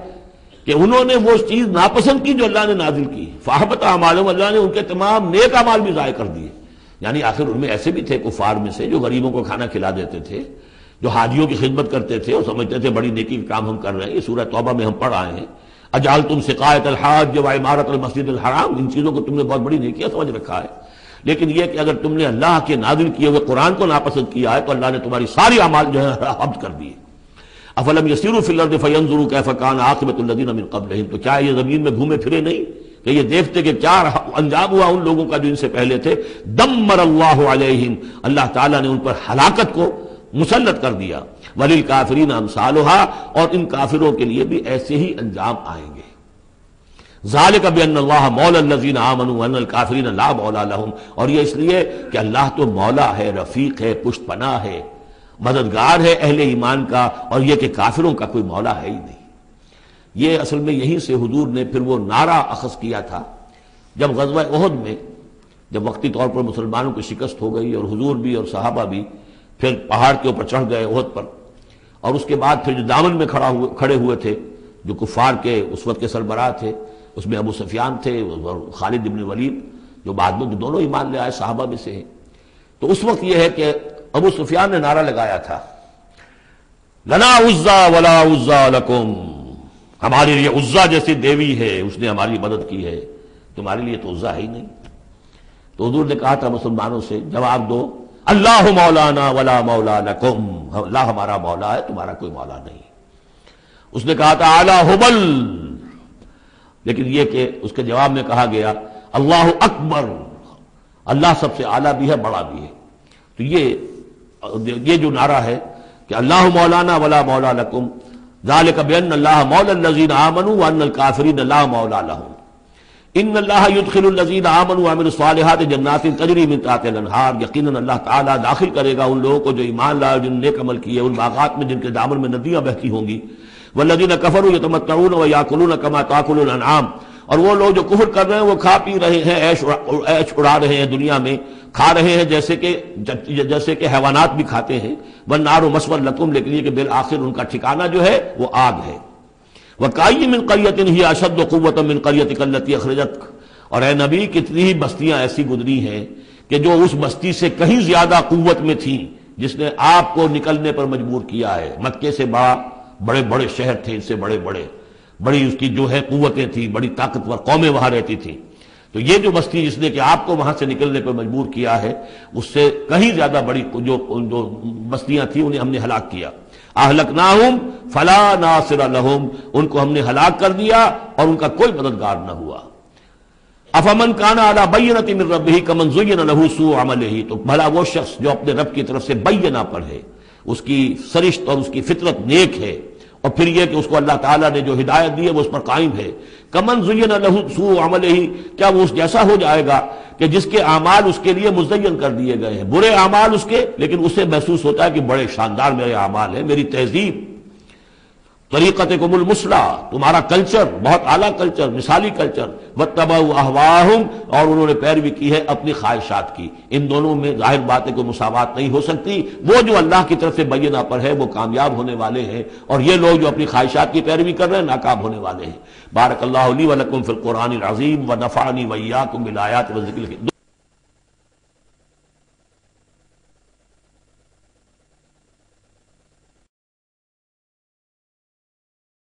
کہ انہوں نے وہ چیز ناپسند کی جو اللہ نے نازل کی. فاحبط اعمالہم، اللہ نے ان کے تمام نیک اعمال بھی ضائع کر دیے. یعنی آخر ان میں ایسے بھی تھے کفار میں سے جو غریبوں کو کھانا کھلا دیتے تھے، جو حاجیوں کی خدمت کرتے تھے اور سمجھتے تھے بڑی نیکی کا کام ہم کر رہے ہیں. یہ سورہ توبہ میں ہم پڑھ آئے ہیں، اجعلتم سقایۃ الحاج وعمارۃ المسجد الحرام، ان چیزوں کو تم نے بہت بڑی نیکیاں سمجھ رکھا ہے. لیکن یہ کہ اگر تم نے اللہ کے نازل کیے ہوئے قرآن کو ناپسند کیا ہے تو اللہ نے تمہاری ساری اعمال جو ہے حبس کر دیے. افلم یسیروا فی الارض فینظروا کیف کان عاقبۃ الذین من قبلہم، تو کیا یہ زمین میں گھومے پھرے نہیں کہ یہ دیکھتے کہ کیا انجام ہوا ان لوگوں کا جو ان سے پہلے تھے. دمر اللہ علیہم، اللہ تعالیٰ نے ان پر ہلاکت کو مسلط کر دیا. وللکافرین امثالھا، اور ان کافروں کے لیے بھی ایسے ہی انجام آئیں گے. ذالک بان اللہ مولا الذین آمنوا وان الکافرین لا مولا لہم، اور یہ اس لیے کہ اللہ تو مولا ہے، رفیق ہے، پشت پناہ ہے، مددگار ہے اہل ایمان کا، اور یہ کہ کافروں کا کوئی مولا ہے ہی نہیں. یہ اصل میں یہیں سے حضور نے پھر وہ نعرہ اخذ کیا تھا جب غزوہ احد میں، جب وقتی طور پر مسلمانوں کی شکست ہو گئی اور حضور بھی اور صحابہ بھی پھر پہاڑ کے اوپر چڑھ گئے احد پر، اور اس کے بعد پھر جو دامن میں کھڑے ہوئے تھے جو کفار کے اس وقت کے سربراہ تھے، اس میں ابو سفیان تھے اور خالد بن ولید جو بعد میں دونوں ایمان لے آئے صحابہ میں سے ہیں. تو اس وقت یہ ہے کہ ابو سفیان نے نعرہ لگایا تھا، لنا عزا ولا عزا لکم، ہمارے لیے عزا جیسی دیوی ہے، اس نے ہماری مدد کی ہے، تمہارے لیے تو عزا ہے ہی نہیں. تو حضور نے کہا تھا مسلمانوں سے جواب دو، اللہ مولانا ولا مولا لکم، اللہ ہمارا مولا ہے، تمہارا کوئی مولا نہیں. اس نے کہا تھا اعلی حبل، لیکن یہ کہ اس کے جواب میں کہا گیا اللہ اکبر، اللہ سب سے اعلیٰ بھی ہے، بڑا بھی ہے. تو یہ جو نعرہ ہے کہ اللہ مولانا ولا مولا لکم، ذالک بان اللہ مولا الذین آمنوا وان الکافرین لا مولا لہم، ان اللہ یدخل الذین آمنوا وعملوا الصالحات جنات تجری من تحتها الانہار، یقیناً اللہ تعالیٰ داخل کرے گا ان لوگوں کو جو ایمان لائے، جن نے نیک عمل کیے، ان باغات میں جن کے دامن میں ندیاں بہتی ہوں گی. والذین کفروا یتمتعون ویاکلون کما تاکل الانعام، اور وہ لوگ جو کفر کر رہے ہیں وہ کھا پی رہے ہیں، عیش اڑا رہے ہیں دنیا میں، کھا رہے ہیں جیسے کہ حیوانات بھی کھاتے ہیں. والنار مثوی لکم، لیکن یہ کہ بالآخر ان کا ٹھکانہ جو ہے وہ آگ ہے. وَكَأَيٍّ مِّن قَرْيَةٍ هِيَ أَشَدُّ قُوَّةً مِّن قَرْيَتِكَ الَّتِي أَخْرَجَتْكَ، اور اے نبی کتنی ہی بستیاں ایسی گزری ہیں کہ جو اس بستی سے کہیں زیادہ قوت میں تھیں جس نے آپ کو نکلنے پر مجبور کیا ہے. مکے سے بڑے بڑے شہر تھے، ان سے بڑی اس کی جو ہے قوتیں تھیں، بڑی طاقتور قومیں وہاں رہتی تھیں. تو یہ جو بستی جس نے کہ آپ کو وہاں سے نکلنے پر مجبور کیا ہے، اس سے کہیں زیادہ بڑی جو بستیاں تھیں انہیں ہم نے ہلاک کیا. اہلکناہم فلا ناصر لہم، ان کو ہم نے ہلاک کر دیا اور ان کا کوئی مددگار نہ ہوا. افمن کان علی بینۃ من ربہ کمن زین لہ سوء عملہ، تو بھلا وہ شخص جو اپنے رب کی طرف سے بینہ پر ہے، اس کی سرشت اور اس کی فطرت نیک ہے، اور پھر یہ کہ اس کو اللہ تعالیٰ نے جو ہدایت دی ہے وہ اس پر قائم ہے. کمن زین لہ سوء عملہ، کیا وہ اس جیسا ہو جائے گا کہ جس کے اعمال اس کے لیے مزین کر دیے گئے ہیں، برے اعمال اس کے، لیکن اسے محسوس ہوتا ہے کہ بڑے شاندار میرے اعمال ہیں، میری تہذیب طریقتکم المثلی، تمہارا کلچر بہت اعلیٰ کلچر، مثالی کلچر، واتبعوا اہواءہم، اور انہوں نے پیروی کی ہے اپنی خواہشات کی۔ ان دونوں میں ظاہر بات ہے کہ مساوات نہیں ہو سکتی۔ وہ جو اللہ کی طرف سے بینہ پر ہے وہ کامیاب ہونے والے ہیں، اور یہ لوگ جو اپنی خواہشات کی پیروی کر رہے ہیں ناکام ہونے والے ہیں۔ بارک اللہ لی ولکم فی القرآن العظیم ونفعنی وإیاکم بالآیات والذکر الحکیم۔